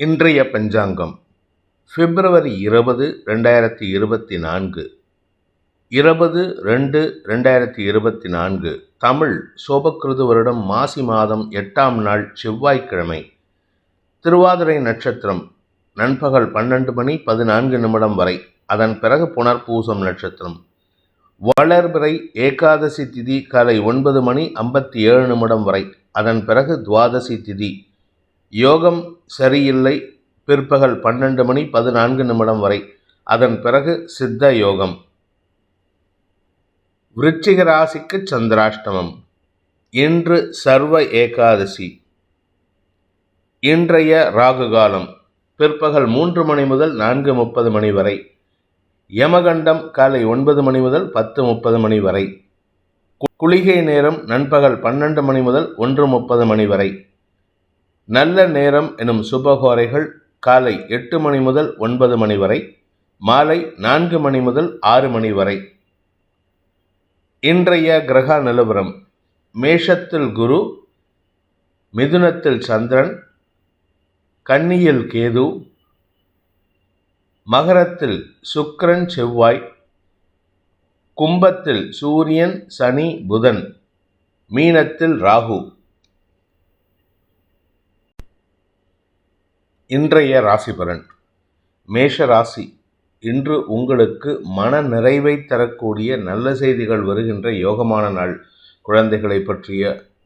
இன்றைய பஞ்சாங்கம் பிப்ரவரி 20, 2024 20-2-2024 தமிழ் சோபக்கிருது வருடம் மாசி மாதம் 8ஆம் நாள் செவ்வாய்க்கிழமை. திருவாதிரை நட்சத்திரம் நண்பகல் 12:14 வரை, அதன் பிறகு புனர்பூசம் நட்சத்திரம். வளர்பிறை ஏகாதசி திதி காலை 9:57 வரை, அதன் பிறகு துவாதசி திதி. யோகம் சரியில்லை, பிற்பகல் 12:14 வரை, அதன் பிறகு சித்த யோகம். விருச்சிக ராசிக்கு சந்திராஷ்டமம். இன்று சர்வ ஏகாதசி. இன்றைய ராகு காலம் பிற்பகல் 3 மணி முதல் 4:30 வரை. யமகண்டம் காலை 9 மணி முதல் 10:30 வரை. குளிகை நேரம் நண்பகல் 12 மணி முதல் 1:30 வரை. நல்ல நேரம் எனும் சுபகோரைகள் காலை 8 மணி முதல் 9 வரை, மாலை 4 மணி முதல் 6 வரை. இன்றைய கிரக நிலவரம்: மேஷத்தில் குரு, மிதுனத்தில் சந்திரன், கன்னியில் கேது, மகரத்தில் சுக்கிரன் செவ்வாய், கும்பத்தில் சூரியன் சனி புதன், மீனத்தில் ராகு. இன்றைய ராசி பலன். மேஷ ராசி. இன்று உங்களுக்கு மன நிறைவை தரக்கூடிய நல்ல செய்திகள் வருகின்ற யோகமான நாள். குழந்தைகளை பற்றிய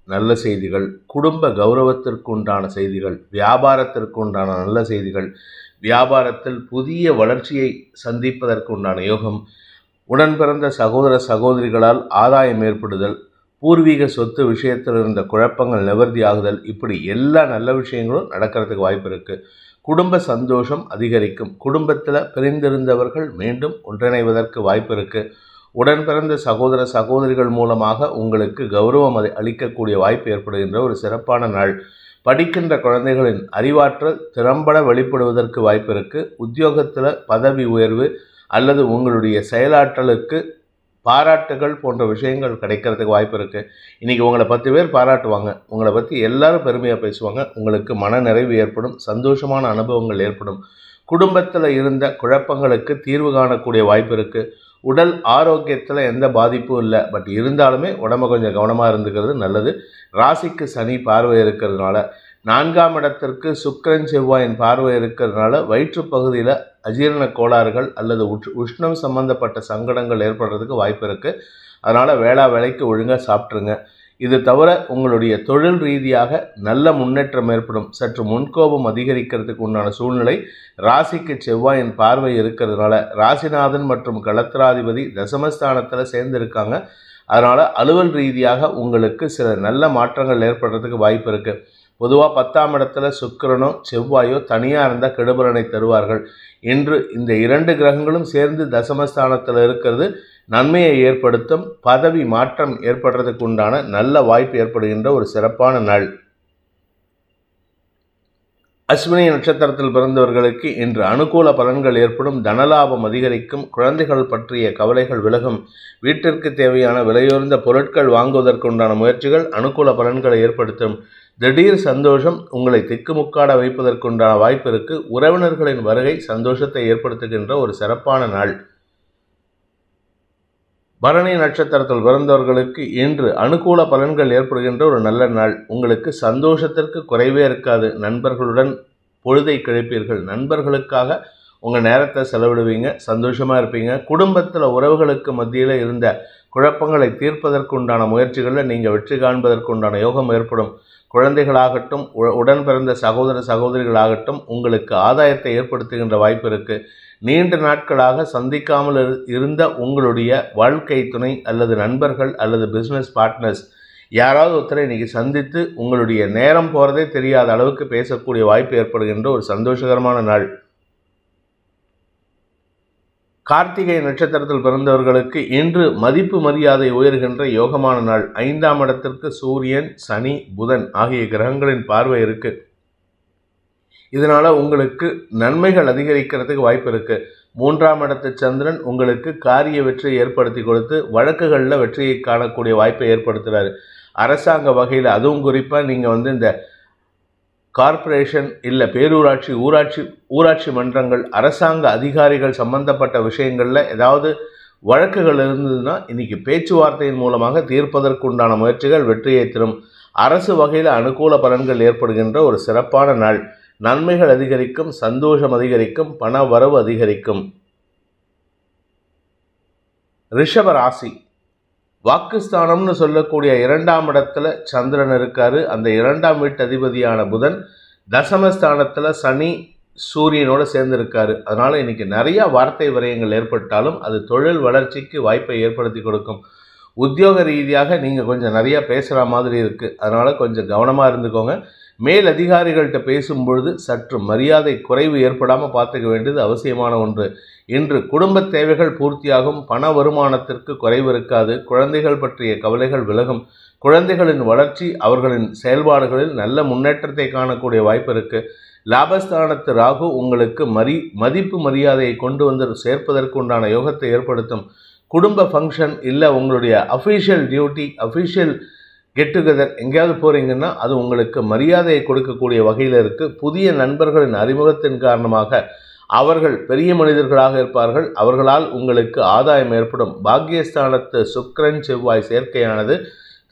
நல்ல செய்திகள், குடும்ப கௌரவத்திற்குண்டான செய்திகள், வியாபாரத்திற்குண்டான நல்ல செய்திகள், வியாபாரத்தில் புதிய வளர்ச்சியை சந்திப்பதற்குண்டான யோகம், உடன் பிறந்த சகோதர சகோதரிகளால் ஆதாயம் ஏற்படுதல், பூர்வீக சொத்து விஷயத்தில் இருந்த குழப்பங்கள் நிவர்த்தியாகுதல், இப்படி எல்லா நல்ல விஷயங்களும் நடக்கிறதுக்கு வாய்ப்பு இருக்குது. குடும்ப சந்தோஷம் அதிகரிக்கும். குடும்பத்தில் பிரிந்திருந்தவர்கள் மீண்டும் ஒன்றிணைவதற்கு வாய்ப்பு இருக்குது. உடன் பிறந்த சகோதர சகோதரிகள் மூலமாக உங்களுக்கு கௌரவம் அளிக்கக்கூடிய வாய்ப்பு ஏற்படுகின்ற ஒரு சிறப்பான நாள். படிக்கின்ற குழந்தைகளின் அறிவாற்றல் திறம்பட வெளிப்படுவதற்கு வாய்ப்பு இருக்குது. உத்தியோகத்தில் பதவி உயர்வு அல்லது உங்களுடைய செயலாற்றலுக்கு பாராட்டுகள் போன்ற விஷயங்கள் கிடைக்கிறதுக்கு வாய்ப்பு இருக்குது. இன்றைக்கி உங்களை 10 பேர் பாராட்டுவாங்க. உங்களை பற்றி எல்லாரும் பெருமையாக பேசுவாங்க. உங்களுக்கு மன நிறைவு ஏற்படும். சந்தோஷமான அனுபவங்கள் ஏற்படும். குடும்பத்தில் இருந்த குழப்பங்களுக்கு தீர்வு காணக்கூடிய வாய்ப்பு இருக்குது. உடல் ஆரோக்கியத்தில் எந்த பாதிப்பும் இல்லை. பட் இருந்தாலுமே உடம்பை கொஞ்சம் கவனமாக இருந்துக்கிறது நல்லது. ராசிக்கு சனி பார்வை இருக்கிறதுனால, 4ஆம் இடத்திற்கு சுக்கிரன் செவ்வாயின் பார்வை இருக்கிறதுனால வயிற்று பகுதியில் அஜீரண கோளாறுகள் அல்லது உஷ்ணம் சம்பந்தப்பட்ட சங்கடங்கள் ஏற்படுறதுக்கு வாய்ப்பு இருக்குது. அதனால் வேளைக்கு ஒழுங்காக சாப்பிட்ருங்க. இது தவிர உங்களுடைய தொழில் ரீதியாக நல்ல முன்னேற்றம் ஏற்படும். சற்று முன்கோபம் அதிகரிக்கிறதுக்கு உண்டான சூழ்நிலை. ராசிக்கு செவ்வாயின் பார்வை இருக்கிறதுனால ராசிநாதன் மற்றும் களத்திராதிபதி தசமஸ்தானத்தில் சேர்ந்துருக்காங்க. அதனால் அலுவல் ரீதியாக உங்களுக்கு சில நல்ல மாற்றங்கள் ஏற்படுறதுக்கு வாய்ப்பு இருக்குது. பொதுவாக 10ஆம் இடத்துல சுக்கிரனோ செவ்வாயோ தனியாக இருந்தால் கெடுபலனை தருவார்கள். இன்று இந்த 2 கிரகங்களும் சேர்ந்து தசமஸ்தானத்தில் இருக்கிறது நன்மையை ஏற்படுத்தும். பதவி மாற்றம் ஏற்படுறதுக்கு உண்டான நல்ல வாய்ப்பு ஏற்படுகின்ற ஒரு சிறப்பான நாள். அஸ்வினி நட்சத்திரத்தில் பிறந்தவர்களுக்கு இன்று அனுகூல பலன்கள் ஏற்படும். தனலாபம் அதிகரிக்கும். குழந்தைகள் பற்றிய கவலைகள் விலகும். வீட்டிற்கு தேவையான விலையுயர்ந்த பொருட்கள் வாங்குவதற்குண்டான முயற்சிகள் அனுகூல பலன்களை ஏற்படுத்தும். திடீர் சந்தோஷம் உங்களை திக்குமுக்காட வைப்பதற்குண்டான வாய்ப்பு இருக்கு. உறவினர்களின் வருகை சந்தோஷத்தை ஏற்படுத்துகின்ற ஒரு சிறப்பான நாள். பரணி நட்சத்திரத்தில் பிறந்தவர்களுக்கு இன்று அனுகூல பலன்கள் ஏற்படுகின்ற ஒரு நல்ல நாள். உங்களுக்கு சந்தோஷத்திற்கு குறைவே இருக்காது. நண்பர்களுடன் பொழுதை கழிப்பீர்கள். நண்பர்களுக்காக உங்கள் நேரத்தை செலவிடுவீங்க. சந்தோஷமாக இருப்பீங்க. குடும்பத்தில் உறவுகளுக்கு மத்தியில் இருந்த குழப்பங்களை தீர்ப்பதற்குண்டான முயற்சிகளில் நீங்கள் வெற்றி காண்பதற்குண்டான யோகம் ஏற்படும். குழந்தைகளாகட்டும் உடன் பிறந்த சகோதர சகோதரிகளாகட்டும் உங்களுக்கு ஆதாயத்தை ஏற்படுத்துகின்ற வாய்ப்பு இருக்குது. நீண்ட நாட்களாக சந்திக்காமல் இருந்த உங்களுடைய வாழ்க்கை துணை அல்லது நண்பர்கள் அல்லது பிஸ்னஸ் பார்ட்னர்ஸ் யாராவது ஒருத்தரை இன்றைக்கி சந்தித்து உங்களுடைய நேரம் போகிறதே தெரியாத அளவுக்கு பேசக்கூடிய வாய்ப்பு ஏற்படுகின்ற ஒரு சந்தோஷகரமான நாள். கார்த்திகை நட்சத்திரத்தில் பிறந்தவர்களுக்கு இன்று மதிப்பு மரியாதை உயர்கின்ற யோகமான நாள். 5ஆம் இடத்திற்கு சூரியன் சனி புதன் ஆகிய கிரகங்களின் பார்வை இருக்குது. இதனால் உங்களுக்கு நன்மைகள் அதிகரிக்கிறதுக்கு வாய்ப்பு இருக்குது. 3ஆம் இடத்து சந்திரன் உங்களுக்கு காரிய வெற்றியை ஏற்படுத்தி கொடுத்து வழக்குகளில் வெற்றியை காணக்கூடிய வாய்ப்பை ஏற்படுத்துகிறாரு. அரசாங்க வகையில் அதுவும் குறிப்பாக நீங்கள் இந்த கார்ப்பரேஷன் இல்லை பேரூராட்சி, ஊராட்சி மன்றங்கள், அரசாங்க அதிகாரிகள் சம்பந்தப்பட்ட விஷயங்களில் ஏதாவது வழக்குகள் இருந்ததுன்னா இன்னைக்கு பேச்சுவார்த்தையின் மூலமாக தீர்ப்பதற்குண்டான முயற்சிகள் வெற்றியை தரும். அரசு வகையில் அனுகூல பலன்கள் ஏற்படுகின்ற ஒரு சிறப்பான நாள். நன்மைகள் அதிகரிக்கும், சந்தோஷம் அதிகரிக்கும், பண வரவு அதிகரிக்கும். ரிஷப ராசி, வாக்குஸ்தானம்னு சொல்லக்கூடிய 2ஆம் இடத்துல சந்திரன் இருக்காரு. அந்த 2ஆம் வீட்டு அதிபதியான புதன் தசமஸ்தானத்தில் சனி சூரியனோட சேர்ந்திருக்காரு. அதனால இன்னைக்கு நிறைய வார்த்தை விரயங்கள் ஏற்பட்டாலும் அது தொழில் வளர்ச்சிக்கு வாய்ப்பை ஏற்படுத்தி கொடுக்கும். உத்தியோக ரீதியாக நீங்கள் கொஞ்சம் நிறையா பேசுகிற மாதிரி இருக்குது. அதனால் கொஞ்சம் கவனமாக இருந்துக்கோங்க. மேல் அதிகாரிகள்கிட்ட பேசும்பொழுது சற்று மரியாதை குறைவு ஏற்படாமல் பார்த்துக்க வேண்டியது அவசியமான ஒன்று. இன்று குடும்ப தேவைகள் பூர்த்தியாகும். பண வருமானத்திற்கு குறைவு இருக்காது. குழந்தைகள் பற்றிய கவலைகள் விலகும். குழந்தைகளின் வளர்ச்சி, அவர்களின் செயல்பாடுகளில் நல்ல முன்னேற்றத்தை காணக்கூடிய வாய்ப்பு இருக்குது. லாபஸ்தானத்து ராகு உங்களுக்கு மதிப்பு மரியாதையை கொண்டு வந்து சேர்ப்பதற்கு உண்டான யோகத்தை ஏற்படுத்தும். குடும்ப ஃபங்க்ஷன் இல்லை உங்களுடைய official duty, official get together எங்கேயாவது போகிறீங்கன்னா அது உங்களுக்கு மரியாதையை கொடுக்கக்கூடிய வகையில் இருக்குது. புதிய நண்பர்களின் அறிமுகத்தின் காரணமாக அவர்கள் பெரிய மனிதர்களாக இருப்பார்கள். அவர்களால் உங்களுக்கு ஆதாயம் ஏற்படும். பாக்கியஸ்தானத்து சுக்கிரன் செவ்வாய் சேர்க்கையானது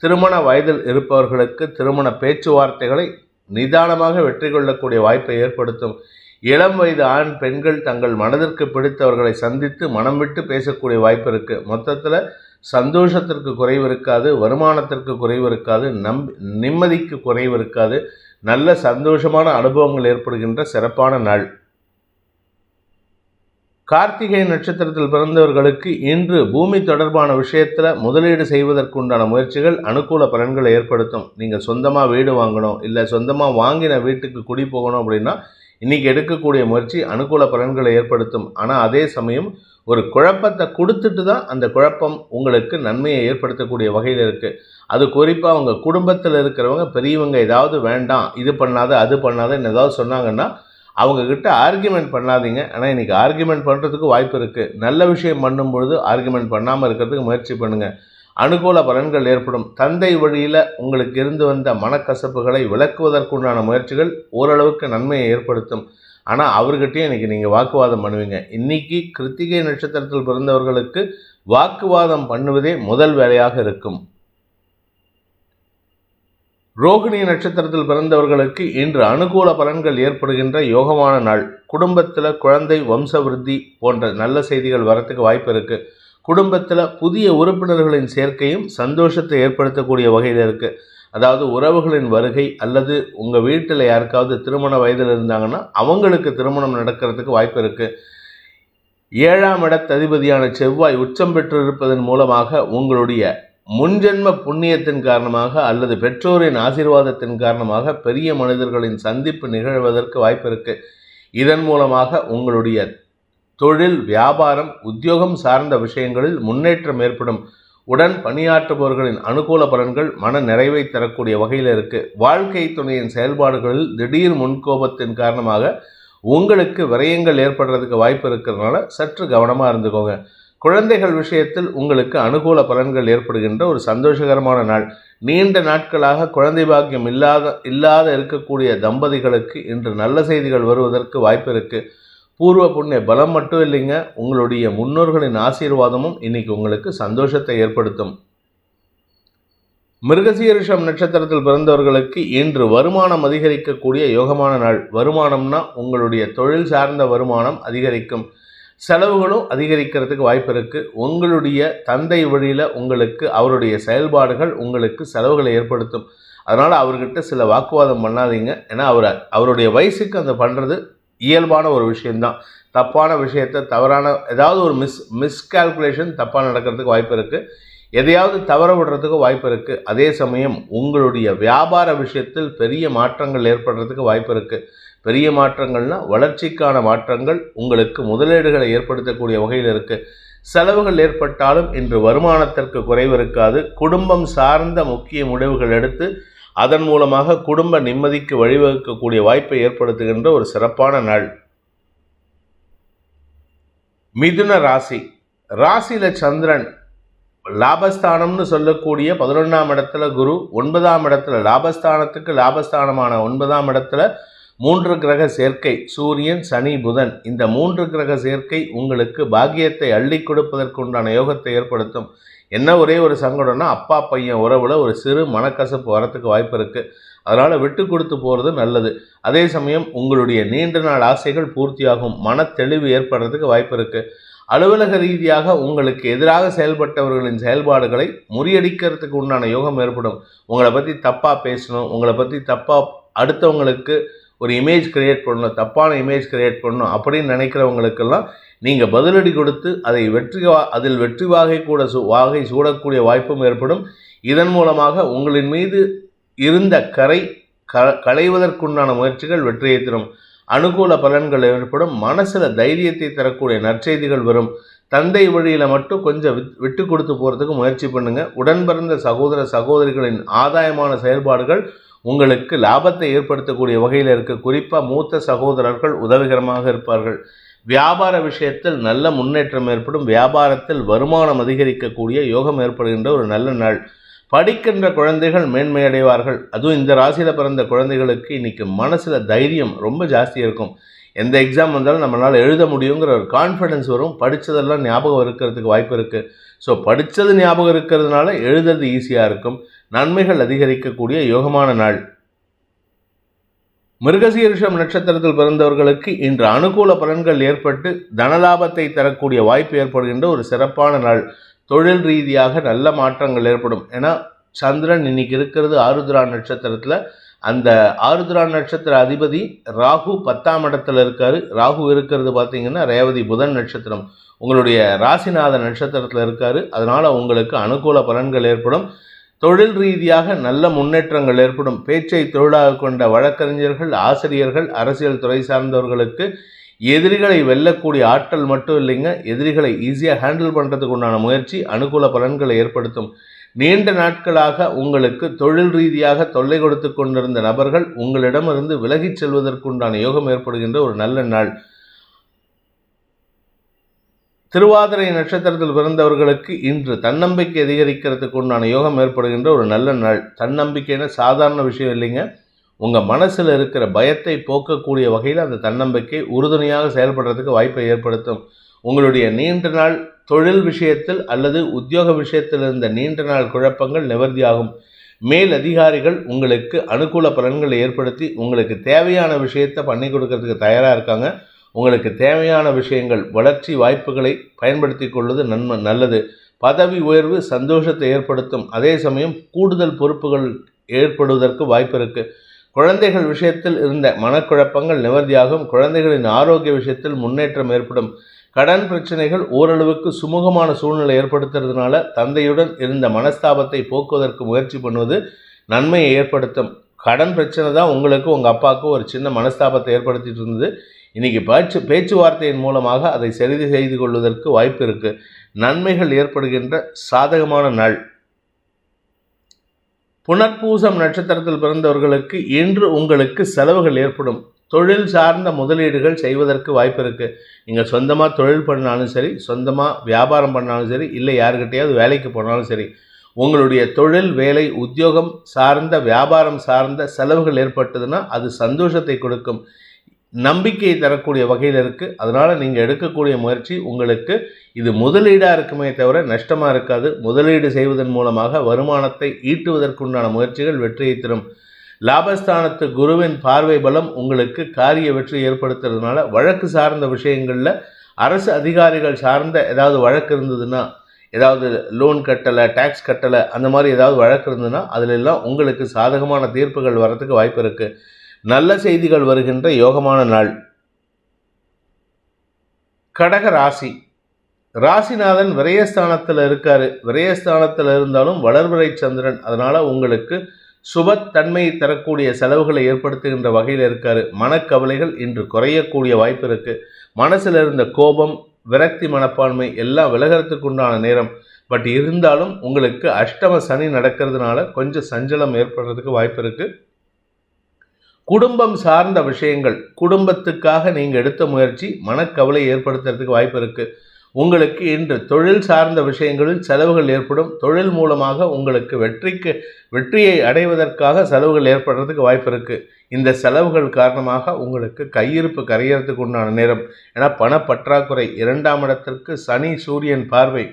திருமண வயதில் இருப்பவர்களுக்கு திருமண பேச்சுவார்த்தைகளை நிதானமாக வெற்றி கொள்ளக்கூடிய வாய்ப்பை ஏற்படுத்தும். இளம் வயது ஆண் பெண்கள் தங்கள் மனதிற்கு பிடித்தவர்களை சந்தித்து மனம் விட்டு பேசக்கூடிய வாய்ப்பு இருக்குது. மொத்தத்தில் சந்தோஷத்திற்கு குறைவு இருக்காது, வருமானத்திற்கு குறைவு இருக்காது, நிம்மதிக்கு குறைவு இருக்காது. நல்ல சந்தோஷமான அனுபவங்கள் ஏற்படுகின்ற சிறப்பான நாள். கார்த்திகை நட்சத்திரத்தில் பிறந்தவர்களுக்கு இன்று பூமி தொடர்பான விஷயத்தில் முதலீடு செய்வதற்குண்டான முயற்சிகள் அனுகூல பலன்களை ஏற்படுத்தும். நீங்கள் சொந்தமாக வீடு வாங்கணும், இல்லை சொந்தமாக வாங்கின வீட்டுக்கு குடி போகணும் அப்படின்னா இன்றைக்கி எடுக்கக்கூடிய முயற்சி அனுகூல பலன்களை ஏற்படுத்தும். ஆனால் அதே சமயம் ஒரு குழப்பத்தை கொடுத்துட்டு தான் அந்த குழப்பம் உங்களுக்கு நன்மையை ஏற்படுத்தக்கூடிய வகையில் இருக்குது. அது குறிப்பாக அவங்க குடும்பத்தில் இருக்கிறவங்க பெரியவங்க ஏதாவது வேண்டாம், இது பண்ணாத அது பண்ணாதன்னு ஏதாவது சொன்னாங்கன்னா அவங்கக்கிட்ட ஆர்கியூமெண்ட் பண்ணாதீங்க. ஆனால் இன்றைக்கி ஆர்கியூமெண்ட் பண்ணுறதுக்கு வாய்ப்பு இருக்குது. நல்ல விஷயம் பண்ணும்பொழுது ஆர்கியூமெண்ட் பண்ணாமல் இருக்கிறதுக்கு முயற்சி பண்ணுங்கள். அனுகூல பலன்கள் ஏற்படும். தந்தை வழியில் உங்களுக்கு இருந்து வந்த மனக்கசப்புகளை விளக்குவதற்குண்டான முயற்சிகள் ஓரளவுக்கு நன்மையை ஏற்படுத்தும். ஆனால் அவர்கிட்டையும் இன்றைக்கி நீங்கள் வாக்குவாதம் பண்ணுவீங்க. இன்றைக்கி கிருத்திகை நட்சத்திரத்தில் பிறந்தவர்களுக்கு வாக்குவாதம் பண்ணுவதே முதல் வேலையாக இருக்கும். ரோகிணி நட்சத்திரத்தில் பிறந்தவர்களுக்கு இன்று அனுகூல பலன்கள் ஏற்படுகின்ற யோகமான நாள். குடும்பத்தில் குழந்தை வம்சவிருத்தி போன்ற நல்ல செய்திகள் வரத்துக்கு வாய்ப்பு இருக்குது. குடும்பத்தில் புதிய உறுப்பினர்களின் சேர்க்கையும் சந்தோஷத்தை ஏற்படுத்தக்கூடிய வகையில் இருக்குது. அதாவது உறவுகளின் வருகை அல்லது உங்கள் வீட்டில் யாருக்காவது திருமண வயதில் இருந்தாங்கன்னா அவங்களுக்கு திருமணம் நடக்கிறதுக்கு வாய்ப்பு இருக்குது. 7ஆம் இடத்ததிபதியான செவ்வாய் உச்சம் பெற்று இருப்பதன் மூலமாக உங்களுடைய முன்ஜென்ம புண்ணியத்தின் காரணமாக அல்லது பெற்றோரின் ஆசீர்வாதத்தின் காரணமாக பெரிய மனிதர்களின் சந்திப்பு நிகழ்வதற்கு வாய்ப்பு இருக்குது. இதன் மூலமாக உங்களுடைய தொழில், வியாபாரம், உத்தியோகம் சார்ந்த விஷயங்களில் முன்னேற்றம் ஏற்படும். உடன் பணியாற்றுபவர்களின் அனுகூல பலன்கள் மன நிறைவை தரக்கூடிய வகையில் இருக்குது. வாழ்க்கை துணையின் செயல்பாடுகளில் திடீர் முன்கோபத்தின் காரணமாக உங்களுக்கு விரயங்கள் ஏற்படுறதுக்கு வாய்ப்பு இருக்கிறதுனால சற்று கவனமாக இருந்துக்கோங்க. குழந்தைகள் விஷயத்தில் உங்களுக்கு அனுகூல பலன்கள் ஏற்படுகின்ற ஒரு சந்தோஷகரமான நாள். நீண்ட நாட்களாக குழந்தை பாக்கியம் இல்லாத இருக்கக்கூடிய தம்பதிகளுக்கு இன்று நல்ல செய்திகள் வருவதற்கு வாய்ப்பு இருக்குது. பூர்வ புண்ணிய பலம் மட்டும் இல்லைங்க, உங்களுடைய முன்னோர்களின் ஆசீர்வாதமும் இன்னைக்கு உங்களுக்கு சந்தோஷத்தை ஏற்படுத்தும். மிருகசீரிஷம் நட்சத்திரத்தில் பிறந்தவர்களுக்கு இன்று வருமானம் அதிகரிக்கக்கூடிய யோகமான நாள். வருமானம்னா உங்களுடைய தொழில் சார்ந்த வருமானம் அதிகரிக்கும். செலவுகளும் அதிகரிக்கிறதுக்கு வாய்ப்பு இருக்குது. உங்களுடைய தந்தை வழியில் உங்களுக்கு அவருடைய செயல்பாடுகள் உங்களுக்கு செலவுகளை ஏற்படுத்தும். அதனால் அவர்கிட்ட சில வாக்குவாதம் பண்ணாதீங்க. ஏன்னா அவருடைய வயசுக்கு அந்த பண்ணுறது இயல்பான ஒரு விஷயந்தான். தப்பான விஷயத்தை தவறான ஏதாவது ஒரு மிஸ்கால்குலேஷன் தப்பாக நடக்கிறதுக்கு வாய்ப்பு இருக்குது. எதையாவது தவற விடுறதுக்கு வாய்ப்பு இருக்குது. அதே சமயம் உங்களுடைய வியாபார விஷயத்தில் பெரிய மாற்றங்கள் ஏற்படுறதுக்கு வாய்ப்பு இருக்குது. பெரிய மாற்றங்கள்னால் வளர்ச்சிக்கான மாற்றங்கள், உங்களுக்கு முதலீடுகளை ஏற்படுத்தக்கூடிய வகையில் இருக்குது. செலவுகள் ஏற்பட்டாலும் இன்று வருமானத்திற்கு குறைவு இருக்காது. குடும்பம் சார்ந்த முக்கிய முடிவுகள் எடுத்து அதன் மூலமாக குடும்ப நிம்மதிக்கு வழிவகுக்கக்கூடிய வாய்ப்பை ஏற்படுத்துகின்ற ஒரு சிறப்பான நாள். மிதுன ராசி. ராசியில் சந்திரன் லாபஸ்தானம்னு சொல்லக்கூடிய 11ஆம் இடத்துல குரு, 9ஆம் இடத்துல லாபஸ்தானத்துக்கு லாபஸ்தானமான 9ஆம் இடத்துல 3 கிரக சேர்க்கை, சூரியன், சனி, புதன். இந்த 3 கிரக சேர்க்கை உங்களுக்கு பாக்கியத்தை அள்ளி கொடுப்பதற்குண்டான யோகத்தை ஏற்படுத்தும். என்ன ஒரே ஒரு சங்கடம்னா, அப்பா பையன் உறவுல ஒரு சிறு மனக்கசப்பு வரத்துக்கு வாய்ப்பு இருக்குது. அதனால் விட்டு கொடுத்து போகிறது நல்லது. அதே சமயம் உங்களுடைய நீண்ட நாள் ஆசைகள் பூர்த்தியாகும். மன தெளிவு ஏற்படுறதுக்கு வாய்ப்பு இருக்குது. அலுவலக ரீதியாக உங்களுக்கு எதிராக செயல்பட்டவர்களின் செயல்பாடுகளை முறியடிக்கிறதுக்கு உண்டான யோகம் ஏற்படும். உங்களை பற்றி தப்பாக பேசணும், உங்களை பற்றி தப்பாக அடுத்தவங்களுக்கு ஒரு இமேஜ் கிரியேட் பண்ணணும், தப்பான இமேஜ் கிரியேட் பண்ணணும் அப்படின்னு நினைக்கிறவங்களுக்கெல்லாம் நீங்கள் பதிலடி கொடுத்து அதில் வெற்றி வாகை சூடக்கூடிய வாய்ப்பும் ஏற்படும். இதன் மூலமாக உங்களின் மீது இருந்த களைவதற்குண்டான முயற்சிகள் வெற்றியை தரும். அனுகூல பலன்கள் ஏற்படும். மனசில் தைரியத்தை தரக்கூடிய நற்செய்திகள் வரும். தந்தை வழியில் மட்டும் கொஞ்சம் விட்டு கொடுத்து போகிறதுக்கு முயற்சி பண்ணுங்க. உடன் பிறந்த சகோதர சகோதரிகளின் ஆதாயமான செயல்பாடுகள் உங்களுக்கு லாபத்தை ஏற்படுத்தக்கூடிய வகையில் இருக்க. குறிப்பாக மூத்த சகோதரர்கள் உதவிகரமாக இருப்பார்கள். வியாபார விஷயத்தில் நல்ல முன்னேற்றம் ஏற்படும். வியாபாரத்தில் வருமானம் அதிகரிக்கக்கூடிய யோகம் ஏற்படுகின்ற ஒரு நல்ல நாள். படிக்கின்ற குழந்தைகள் மேன்மையடைவார்கள். அதுவும் இந்த ராசியில் பிறந்த குழந்தைகளுக்கு இன்றைக்கி மனசில் தைரியம் ரொம்ப ஜாஸ்தி இருக்கும். எந்த எக்ஸாம் வந்தாலும் நம்மளால் எழுத முடியுங்கிற ஒரு கான்ஃபிடென்ஸ் வரும். படித்ததெல்லாம் ஞாபகம் இருக்கிறதுக்கு வாய்ப்பு இருக்குது. ஸோ படித்தது ஞாபகம் இருக்கிறதுனால எழுதுறது ஈஸியாக இருக்கும். நன்மைகள் அதிகரிக்கக்கூடிய யோகமான நாள். மிருகசீரிஷம் நட்சத்திரத்தில் பிறந்தவர்களுக்கு இன்று அனுகூல பலன்கள் ஏற்பட்டு தனலாபத்தை தரக்கூடிய வாய்ப்பு ஏற்படுகின்ற ஒரு சிறப்பான நாள். தொழில் ரீதியாக நல்ல மாற்றங்கள் ஏற்படும். ஏன்னா சந்திரன் இன்னைக்கு இருக்கிறது ஆருத்ரா நட்சத்திரத்தில். அந்த ஆருத்ரா நட்சத்திர அதிபதி ராகு 10ஆம் இடத்துல இருக்காரு. ராகு இருக்கிறது பார்த்தீங்கன்னா ரேவதி புதன் நட்சத்திரம், உங்களுடைய ராசிநாத நட்சத்திரத்தில் இருக்காரு. அதனால் உங்களுக்கு அனுகூல பலன்கள் ஏற்படும். தொழில் ரீதியாக நல்ல முன்னேற்றங்கள் ஏற்படும். பேச்சை தொழிலாக கொண்ட வழக்கறிஞர்கள், ஆசிரியர்கள், அரசியல் துறை சார்ந்தவர்களுக்கு எதிரிகளை வெல்லக்கூடிய ஆற்றல் மட்டும் இல்லைங்க, எதிரிகளை ஈஸியாக ஹேண்டில் பண்ணுறதுக்கு உண்டான முயற்சி அனுகூல பலன்களை ஏற்படுத்தும். நீண்ட நாட்களாக உங்களுக்கு தொழில் ரீதியாக தொல்லை கொடுத்து கொண்டிருந்த நபர்கள் உங்களிடமிருந்து விலகிச் செல்வதற்குண்டான யோகம் ஏற்படுகின்ற ஒரு நல்ல நாள். திருவாதிரை நட்சத்திரத்தில் பிறந்தவர்களுக்கு இன்று தன்னம்பிக்கை அதிகரிக்கிறதுக்கு உண்டான யோகம் ஏற்படுகின்ற ஒரு நல்ல நாள். தன்னம்பிக்கைன்னு சாதாரண விஷயம் இல்லைங்க. உங்கள் மனசில் இருக்கிற பயத்தை போக்கக்கூடிய வகையில் அந்த தன்னம்பிக்கை உறுதுணையாக செயல்படுறதுக்கு வாய்ப்பை ஏற்படுத்தும். உங்களுடைய நீண்ட நாள் தொழில் விஷயத்தில் அல்லது உத்தியோக விஷயத்தில் இருந்த நீண்ட நாள் குழப்பங்கள் நிவர்த்தியாகும். மேல் அதிகாரிகள் உங்களுக்கு அனுகூல பலன்களை ஏற்படுத்தி உங்களுக்கு தேவையான விஷயத்தை பண்ணி கொடுக்கறதுக்கு தயாராக இருக்காங்க. உங்களுக்கு தேவையான விஷயங்கள், வளர்ச்சி வாய்ப்புகளை பயன்படுத்தி கொள்வது நல்லது. பதவி உயர்வு சந்தோஷத்தை ஏற்படுத்தும். அதே சமயம் கூடுதல் பொறுப்புகள் ஏற்படுவதற்கு வாய்ப்பு இருக்குது. குழந்தைகள் விஷயத்தில் இருந்த மனக்குழப்பங்கள் நிவர்த்தியாகும். குழந்தைகளின் ஆரோக்கிய விஷயத்தில் முன்னேற்றம் ஏற்படும். கடன் பிரச்சனைகள் ஓரளவுக்கு சுமூகமான சூழ்நிலை ஏற்படுத்துறதுனால தந்தையுடன் இருந்த மனஸ்தாபத்தை போக்குவதற்கு முயற்சி பண்ணுவது நன்மையை ஏற்படுத்தும். கடன் பிரச்சனை தான் உங்களுக்கு உங்கள் அப்பாவுக்கு ஒரு சின்ன மனஸ்தாபத்தை ஏற்படுத்திட்டு இருந்தது. இன்றைக்கி பேச்சுவார்த்தையின் மூலமாக அதை சரி செய்து கொள்வதற்கு வாய்ப்பு இருக்குது. நன்மைகள் ஏற்படுகின்ற சாதகமான நாள். புனர்பூசம் நட்சத்திரத்தில் பிறந்தவர்களுக்கு இன்று உங்களுக்கு செலவுகள் ஏற்படும். தொழில் சார்ந்த முதலீடுகள் செய்வதற்கு வாய்ப்பு இருக்குது. நீங்கள் சொந்தமாக தொழில் பண்ணாலும் சரி, சொந்தமாக வியாபாரம் பண்ணாலும் சரி, இல்லை யாருக்கிட்டையாவது வேலைக்கு போனாலும் சரி, உங்களுடைய தொழில், வேலை, உத்தியோகம் சார்ந்த, வியாபாரம் சார்ந்த செலவுகள் ஏற்பட்டதுன்னா அது சந்தோஷத்தை கொடுக்கும், நம்பிக்கையை தரக்கூடிய வகையில் இருக்குது. அதனால் நீங்கள் எடுக்கக்கூடிய முயற்சி உங்களுக்கு இது முதலீடாக இருக்குமே தவிர நஷ்டமாக இருக்காது. முதலீடு செய்வதன் மூலமாக வருமானத்தை ஈட்டுவதற்குண்டான முயற்சிகள் வெற்றியை தரும். லாபஸ்தானத்து குருவின் பார்வை பலம் உங்களுக்கு காரிய வெற்றி ஏற்படுத்துறதுனால வழக்கு சார்ந்த விஷயங்களில் அரசு அதிகாரிகள் சார்ந்த ஏதாவது வழக்கு இருந்ததுன்னா, ஏதாவது லோன் கட்டலை, டேக்ஸ் கட்டலை, அந்த மாதிரி ஏதாவது வழக்கு இருந்ததுன்னா அதிலெல்லாம் உங்களுக்கு சாதகமான தீர்ப்புகள் வரத்துக்கு வாய்ப்பு இருக்குது. நல்ல செய்திகள் வருகின்ற யோகமான நாள். கடக ராசி. ராசிநாதன் விரயஸ்தானத்தில் இருக்காரு. விரயஸ்தானத்தில் இருந்தாலும் வளர்பிறை சந்திரன், அதனால் உங்களுக்கு சுபத்தன்மையை தரக்கூடிய செலவுகளை ஏற்படுத்துகின்ற வகையில் இருக்காரு. மனக்கவலைகள் இன்று குறையக்கூடிய வாய்ப்பு இருக்குது. மனசில் இருந்த கோபம், விரக்தி மனப்பான்மை எல்லாம் விலகிறதுக்கு உண்டான நேரம். பட் இருந்தாலும் உங்களுக்கு அஷ்டம சனி நடக்கிறதுனால கொஞ்சம் சஞ்சலம் ஏற்படுறதுக்கு வாய்ப்பு இருக்குது. குடும்பம் சார்ந்த விஷயங்கள், குடும்பத்துக்காக நீங்கள் எடுத்த முயற்சி மனக்கவலை ஏற்படுத்துறதுக்கு வாய்ப்பு இருக்குது. உங்களுக்கு இன்று தொழில் சார்ந்த விஷயங்களில் செலவுகள் ஏற்படும். தொழில் மூலமாக உங்களுக்கு வெற்றியை அடைவதற்காக செலவுகள் ஏற்படுறதுக்கு வாய்ப்பு இருக்குது. இந்த செலவுகள் காரணமாக உங்களுக்கு கையிருப்பு கரையிறதுக்கு உண்டான நேரம். ஏன்னா பணப்பற்றாக்குறை. 2ஆம் இடத்திற்கு சனி சூரியன் பார்வை,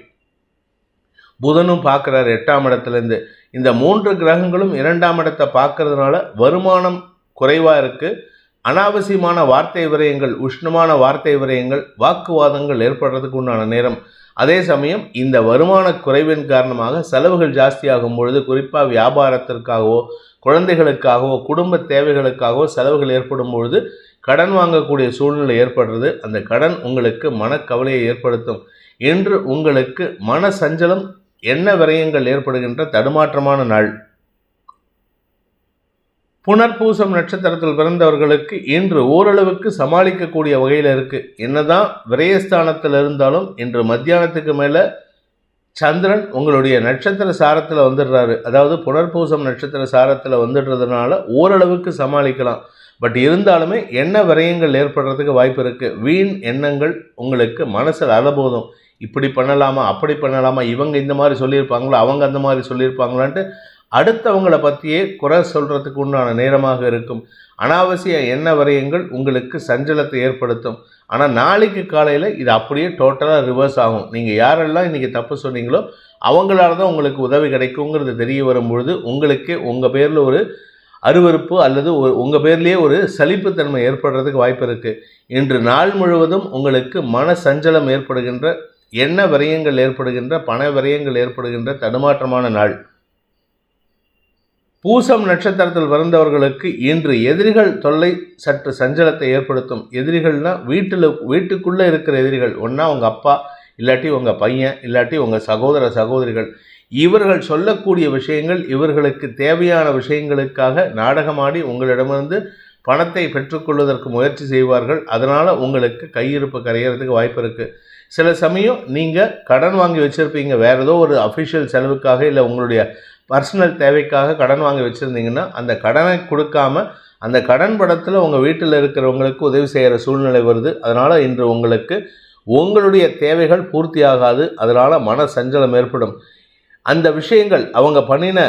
புதனும் பார்க்குறாரு 8ஆம் இடத்துலேருந்து. இந்த 3 கிரகங்களும் 2ஆம் இடத்தை பார்க்கறதுனால வருமானம் குறைவாக இருக்குது. அனாவசியமான வார்த்தை விரயங்கள், உஷ்ணமான வார்த்தை விரயங்கள், வாக்குவாதங்கள் ஏற்படுறதுக்கு உண்டான நேரம். அதே சமயம் இந்த வருமான குறைவின் காரணமாக செலவுகள் ஜாஸ்தியாகும் பொழுது, குறிப்பாக வியாபாரத்திற்காகவோ குழந்தைகளுக்காகவோ குடும்ப தேவைகளுக்காகவோ செலவுகள் ஏற்படும் பொழுது கடன் வாங்கக்கூடிய சூழ்நிலை ஏற்படுறது. அந்த கடன் உங்களுக்கு மனக்கவலையை ஏற்படுத்தும். இன்று உங்களுக்கு மன சஞ்சலம், எண்ண விரயங்கள் ஏற்படுகின்ற தடுமாற்றமான நாள். புனர்பூசம் நட்சத்திரத்தில் பிறந்தவர்களுக்கு இன்று ஓரளவுக்கு சமாளிக்கக்கூடிய வகையில் இருக்குது. என்னதான் விரயஸ்தானத்தில் இருந்தாலும் இன்று மத்தியானத்துக்கு மேலே சந்திரன் உங்களுடைய நட்சத்திர சாரத்தில் வந்துடுறாரு. அதாவது புனர்பூசம் நட்சத்திர சாரத்தில் வந்துடுறதுனால ஓரளவுக்கு சமாளிக்கலாம். பட் இருந்தாலுமே எண்ண விரயங்கள் ஏற்படுறதுக்கு வாய்ப்பு இருக்குது. வீண் எண்ணங்கள் உங்களுக்கு மனசில் அலபோதும். இப்படி பண்ணலாமா, அப்படி பண்ணலாமா, இவங்க இந்த மாதிரி சொல்லியிருப்பாங்களா, அவங்க அந்த மாதிரி சொல்லியிருப்பாங்களான்ட்டு அடுத்தவங்களை பற்றியே குறை சொல்கிறதுக்கு உண்டான நேரமாக இருக்கும். அனாவசிய எண்ண விரயங்கள் உங்களுக்கு சஞ்சலத்தை ஏற்படுத்தும். ஆனால் நாளைக்கு காலையில் இது அப்படியே டோட்டலாக ரிவர்ஸ் ஆகும். நீங்கள் யாரெல்லாம் இன்றைக்கி தப்பு சொன்னீங்களோ அவங்களால தான் உங்களுக்கு உதவி கிடைக்குங்கிறது தெரிய வரும்பொழுது உங்களுக்கே உங்கள் பேரில் ஒரு அருவருப்பு அல்லது உங்கள் பேர்லேயே ஒரு சலிப்புத்தன்மை ஏற்படுறதுக்கு வாய்ப்பு இருக்குது. இன்று நாள் முழுவதும் உங்களுக்கு மன சஞ்சலம் ஏற்படுகின்ற, எண்ண விரயங்கள் ஏற்படுகின்ற, பண விரயங்கள் ஏற்படுகின்ற தடுமாற்றமான நாள். பூசம் நட்சத்திரத்தில் பிறந்தவர்களுக்கு இன்று எதிரிகள் தொல்லை சற்று சஞ்சலத்தை ஏற்படுத்தும். எதிரிகள்னா வீட்டுக்குள்ளே இருக்கிற எதிரிகள். ஒன்றா உங்கள் அப்பா, இல்லாட்டி உங்கள் பையன், இல்லாட்டி உங்கள் சகோதர சகோதரிகள். இவர்கள் சொல்லக்கூடிய விஷயங்கள் இவர்களுக்கு தேவையான விஷயங்களுக்காக நாடகமாடி உங்களிடமிருந்து பணத்தை பெற்றுக்கொள்வதற்கு முயற்சி செய்வார்கள். அதனால் உங்களுக்கு கையிருப்பு கரையிறதுக்கு வாய்ப்பு இருக்குது. சில சமயம் நீங்கள் கடன் வாங்கி வச்சுருப்பீங்க, வேறு ஏதோ ஒரு அஃபிஷியல் செலவுக்காக, இல்லை உங்களுடைய பர்சனல் தேவைக்காக கடன் வாங்கி வச்சுருந்தீங்கன்னா அந்த கடனை கொடுக்காம அந்த கடன் படத்தில் உங்கள் வீட்டில் இருக்கிறவங்களுக்கு உதவி செய்கிற சூழ்நிலை வருது. அதனால் இன்று உங்களுக்கு உங்களுடைய தேவைகள் பூர்த்தி ஆகாது. அதனால் மன சஞ்சலம் ஏற்படும். அந்த விஷயங்கள் அவங்க பண்ணின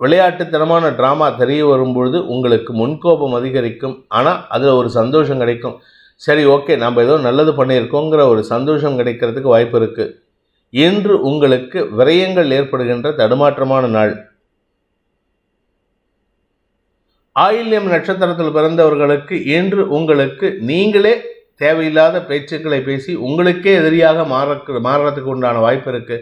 விளையாட்டுத்தனமான ட்ராமா தெரிய வரும்பொழுது உங்களுக்கு முன்கோபம் அதிகரிக்கும். ஆனால் அதில் ஒரு சந்தோஷம் கிடைக்கும். சரி, ஓகே, நம்ம ஏதோ நல்லது பண்ணியிருக்கோங்கிற ஒரு சந்தோஷம் கிடைக்கிறதுக்கு வாய்ப்பு இருக்குது. இன்று உங்களுக்கு விரயங்கள் ஏற்படுகின்ற தடுமாற்றமான நாள். ஆயில்யம் நட்சத்திரத்தில் பிறந்தவர்களுக்கு இன்று உங்களுக்கு நீங்களே தேவையில்லாத பேச்சுக்களை பேசி உங்களுக்கே எதிரியாக மாறுறதுக்கு உண்டான வாய்ப்பு இருக்குது.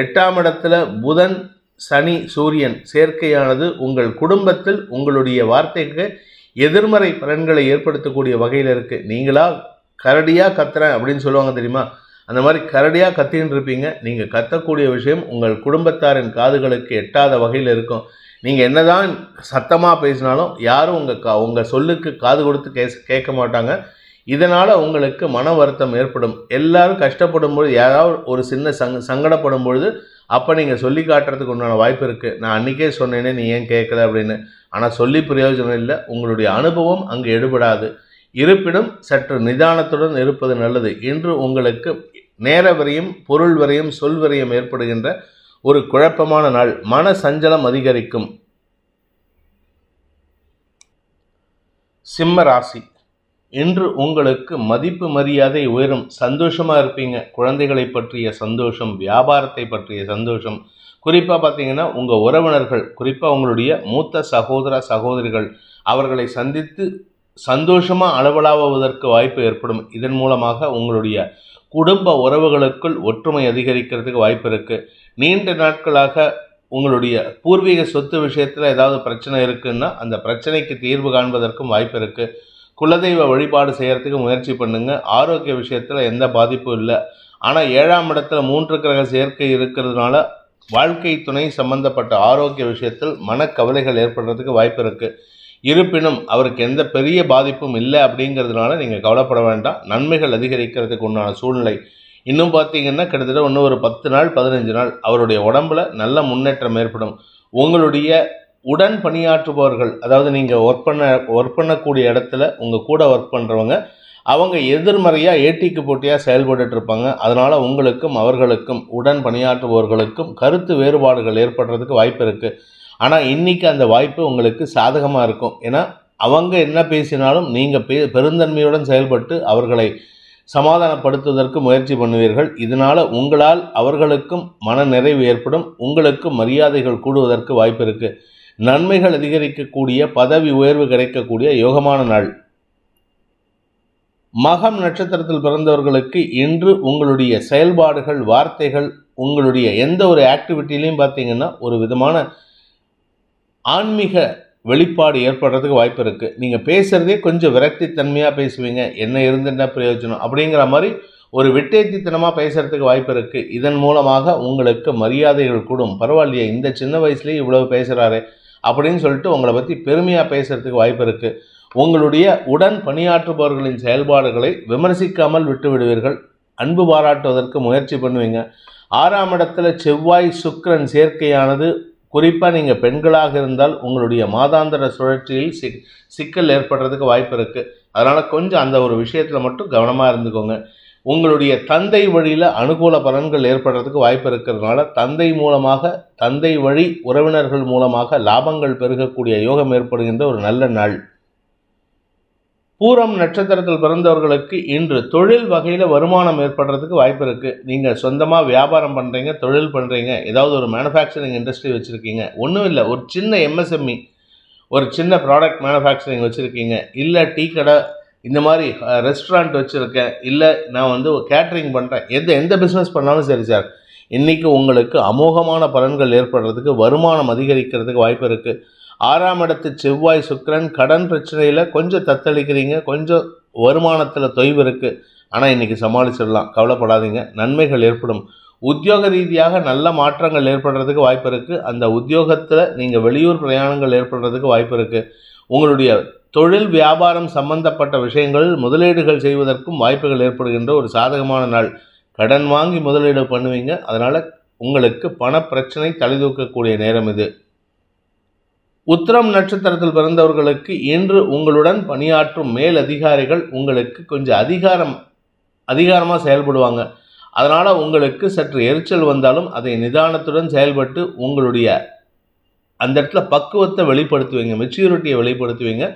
8ஆம் இடத்துல புதன் சனி சூரியன் சேர்க்கையானது உங்கள் குடும்பத்தில் உங்களுடைய வார்த்தைக்கு எதிர்மறை பலன்களை ஏற்படுத்தக்கூடிய வகையில் இருக்குது. நீங்களா கரடியாக கத்துறேன் அப்படின்னு சொல்லுவாங்க தெரியுமா, அந்த மாதிரி கரடியாக கத்தின்னு இருப்பீங்க. நீங்கள் கத்தக்கூடிய விஷயம் உங்கள் குடும்பத்தாரின் காதுகளுக்கு எட்டாத வகையில் இருக்கும். நீங்கள் என்னதான் சத்தமாக பேசினாலும் யாரும் உங்கள் சொல்லுக்கு காது கொடுத்து கேட்க மாட்டாங்க. இதனால் உங்களுக்கு மன வருத்தம் ஏற்படும். எல்லாரும் கஷ்டப்படும் பொழுது, யாராவது ஒரு சின்ன சங்கடப்படும் பொழுது அப்போ நீங்கள் சொல்லி காட்டுறதுக்கு உண்டான வாய்ப்பு இருக்குது. நான் அன்றைக்கே சொன்னேனே, நீ ஏன் கேட்கல அப்படின்னு. ஆனால் சொல்லி பிரயோஜனம் இல்லை. உங்களுடைய அனுபவம் அங்கு எடுபடாது. இருப்பினும் சற்று நிதானத்துடன் இருப்பது நல்லது. இன்று உங்களுக்கு நேர விரயம், பொருள் விரயம், சொல் விரயம் ஏற்படுகின்ற ஒரு குழப்பமான நாள். மன சஞ்சலம் அதிகரிக்கும். சிம்ம ராசி. இன்று உங்களுக்கு மதிப்பு மரியாதை உயரும். சந்தோஷமாக இருப்பீங்க. குழந்தைகளை பற்றிய சந்தோஷம், வியாபாரத்தை பற்றிய சந்தோஷம். குறிப்பாக பார்த்தீங்கன்னா உங்கள் உறவினர்கள், குறிப்பாக உங்களுடைய மூத்த சகோதர சகோதரிகள், அவர்களை சந்தித்து சந்தோஷமாக அளவலாவதற்கு வாய்ப்பு ஏற்படும். இதன் மூலமாக உங்களுடைய குடும்ப உறவுகளுக்குள் ஒற்றுமை அதிகரிக்கிறதுக்கு வாய்ப்பு இருக்குது. நீண்ட நாட்களாக உங்களுடைய பூர்வீக சொத்து விஷயத்தில் ஏதாவது பிரச்சனை இருக்குன்னா அந்த பிரச்சனைக்கு தீர்வு காண்பதற்கும் வாய்ப்பு இருக்குது. குலதெய்வ வழிபாடு செய்கிறதுக்கு முயற்சி பண்ணுங்கள். ஆரோக்கிய விஷயத்தில் எந்த பாதிப்பும் இல்லை. ஆனால் 7ஆம் இடத்துல 3 கிரக சேர்க்கை இருக்கிறதுனால வாழ்க்கை துணை சம்பந்தப்பட்ட ஆரோக்கிய விஷயத்தில் மனக்கவலைகள் ஏற்படுறதுக்கு வாய்ப்பு இருக்குது. இருப்பினும் அவருக்கு எந்த பெரிய பாதிப்பும் இல்லை அப்படிங்கிறதுனால நீங்கள் கவலைப்பட வேண்டாம். நன்மைகள் அதிகரிக்கிறதுக்கு உண்டான சூழ்நிலை. இன்னும் பார்த்தீங்கன்னா கிட்டத்தட்ட இன்னும் ஒரு 10 நாள் 15 நாள் அவருடைய உடம்புல நல்ல முன்னேற்றம் ஏற்படும். உங்களுடைய உடன் பணியாற்றுபவர்கள், அதாவது நீங்கள் ஒர்க் பண்ணக்கூடிய இடத்துல உங்கள் கூட ஒர்க் பண்ணுறவங்க, அவங்க எதிர்மறையாக ஏட்டிக்கு போட்டியாக செயல்பட்டு இருப்பாங்க. அதனால் உங்களுக்கும் அவர்களுக்கும் உடன் பணியாற்றுபவர்களுக்கும் கருத்து வேறுபாடுகள் ஏற்படுறதுக்கு வாய்ப்பு இருக்குது. ஆனால் இன்றைக்கி அந்த வாய்ப்பு உங்களுக்கு சாதகமாக இருக்கும். ஏன்னா அவங்க என்ன பேசினாலும் நீங்கள் பெருந்தன்மையுடன் செயல்பட்டு அவர்களை சமாதானப்படுத்துவதற்கு முயற்சி பண்ணுவீர்கள். இதனால் உங்களால் அவர்களுக்கும் மன நிறைவு ஏற்படும். உங்களுக்கு மரியாதைகள் கூடுவதற்கு வாய்ப்பு இருக்குது. நன்மைகள் அதிகரிக்கக்கூடிய, பதவி உயர்வு கிடைக்கக்கூடிய யோகமான நாள். மகம் நட்சத்திரத்தில் பிறந்தவர்களுக்கு இன்று உங்களுடைய செயல்பாடுகள், வார்த்தைகள், உங்களுடைய எந்த ஒரு ஆக்டிவிட்டிலையும் பார்த்தீங்கன்னா ஒரு விதமான ஆன்மீக வெளிப்பாடு ஏற்படுறதுக்கு வாய்ப்பு இருக்குது. நீங்கள் பேசுகிறதே கொஞ்சம் விரக்தித்தன்மையாக பேசுவீங்க. என்ன இருந்துன்னா பிரயோஜனம் அப்படிங்கிற மாதிரி ஒரு விட்டேத்தித்தனமாக பேசுகிறதுக்கு வாய்ப்பு இருக்குது. இதன் மூலமாக உங்களுக்கு மரியாதைகள் கூடும். பரவாயில்லையே, இந்த சின்ன வயசுலேயே இவ்வளவு பேசுகிறாரு அப்படின்னு சொல்லிட்டு உங்களை பற்றி பெருமையாக பேசுகிறதுக்கு வாய்ப்பு இருக்குது. உங்களுடைய உடன் பணியாற்றுபவர்களின் செயல்பாடுகளை விமர்சிக்காமல் விட்டு விடுவீர்கள். அன்பு பாராட்டுவதற்கு முயற்சி பண்ணுவீங்க. 6ஆம் இடத்துல செவ்வாய் சுக்கிரன் சேர்க்கையானது குறிப்பாக நீங்கள் பெண்களாக இருந்தால் உங்களுடைய மாதாந்திர சுழற்சியில் சிக்கல் ஏற்படுறதுக்கு வாய்ப்பு இருக்குது. அதனால் கொஞ்சம் அந்த ஒரு விஷயத்தில் மட்டும் கவனமாக இருந்துக்கோங்க. உங்களுடைய தந்தை வழியில் அனுகூல பலன்கள் ஏற்படுறதுக்கு வாய்ப்பு இருக்கிறதுனால தந்தை வழி உறவினர்கள் மூலமாக லாபங்கள் பெருகக்கூடிய யோகம் ஏற்படுகின்ற ஒரு நல்ல நாள். பூரம் நட்சத்திரத்தில் பிறந்தவர்களுக்கு இன்று தொழில் வகையில் வருமானம் ஏற்படுறதுக்கு வாய்ப்பு இருக்குது. நீங்கள் சொந்தமாக வியாபாரம் பண்ணுறீங்க, தொழில் பண்ணுறீங்க, ஏதாவது ஒரு மேனுஃபேக்சரிங் இண்டஸ்ட்ரி வச்சுருக்கீங்க, ஒன்றும் இல்லை ஒரு சின்ன எம்எஸ்எம்இ, ஒரு சின்ன ப்ராடக்ட் மேனுஃபேக்சரிங் வச்சுருக்கீங்க, இல்லை டீ கடை, இந்த மாதிரி ரெஸ்டாரண்ட் வச்சுருக்கேன், இல்லை நான் கேட்ரிங் பண்ணுறேன், எந்த பிஸ்னஸ் பண்ணாலும் சரி சார், இன்றைக்கி உங்களுக்கு அமோகமான பலன்கள் ஏற்படுறதுக்கு, வருமானம் அதிகரிக்கிறதுக்கு வாய்ப்பு இருக்குது. 6ஆம் இடத்து செவ்வாய் சுக்கிரன் கடன் பிரச்சனையில் கொஞ்சம் தத்தளிக்கிறீங்க, கொஞ்சம் வருமானத்தில் தொய்வு இருக்குது. ஆனால் இன்றைக்கி சமாளிச்சிடலாம், கவலைப்படாதீங்க, நன்மைகள் ஏற்படும். உத்தியோக ரீதியாக நல்ல மாற்றங்கள் ஏற்படுறதுக்கு வாய்ப்பு இருக்குது. அந்த உத்தியோகத்தில் நீங்கள் வெளியூர் பிரயாணங்கள் ஏற்படுறதுக்கு வாய்ப்பு இருக்குது. உங்களுடைய தொழில் வியாபாரம் சம்பந்தப்பட்ட விஷயங்களில் முதலீடுகள் செய்வதற்கும் வாய்ப்புகள் ஏற்படுகின்ற ஒரு சாதகமான நாள். கடன் வாங்கி முதலீடு பண்ணுவீங்க. அதனால் உங்களுக்கு பண பிரச்சனை தலைதூக்கக்கூடிய நேரம் இது. உத்திரம் நட்சத்திரத்தில் பிறந்தவர்களுக்கு இன்று உங்களுடன் பணியாற்றும் மேல் அதிகாரிகள் உங்களுக்கு கொஞ்சம் அதிகாரமாக செயல்படுவாங்க. அதனால் உங்களுக்கு சற்று எரிச்சல் வந்தாலும் அதை நிதானத்துடன் செயல்பட்டு உங்களுடைய அந்த இடத்துல பக்குவத்தை வெளிப்படுத்துவீங்க, மெச்சூரிட்டியை வெளிப்படுத்துவீங்க.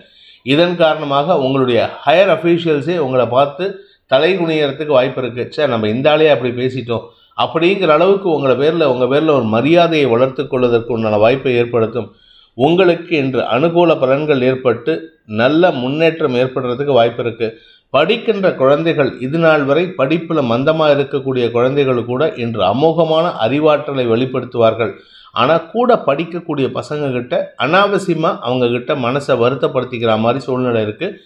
இதன் காரணமாக உங்களுடைய ஹையர் அஃபீஷியல்ஸே உங்களை பார்த்து தலை குனியறதுக்கு வாய்ப்பு இருக்குது. சார், நம்ம இந்த ஆளே அப்படி பேசிட்டோம் அப்படிங்கிற அளவுக்கு உங்கள் பேரில் ஒரு மரியாதையை வளர்த்து கொள்வதற்கு உண்டான வாய்ப்பை ஏற்படுத்தும். உங்களுக்கு இன்று அனுகூல பலன்கள் ஏற்பட்டு நல்ல முன்னேற்றம் ஏற்படுறதுக்கு வாய்ப்பு இருக்குது. படிக்கின்ற குழந்தைகள், இது நாள் வரை படிப்பில் மந்தமாக இருக்கக்கூடிய குழந்தைகள் கூட இன்று அமோகமான அறிவாற்றலை வெளிப்படுத்துவார்கள். ஆனால் கூட படிக்கக்கூடிய பசங்கக்கிட்ட அனாவசியமாக அவங்கக்கிட்ட மனசை வருத்தப்படுத்திக்கிற மாதிரி சூழ்நிலை இருக்குது.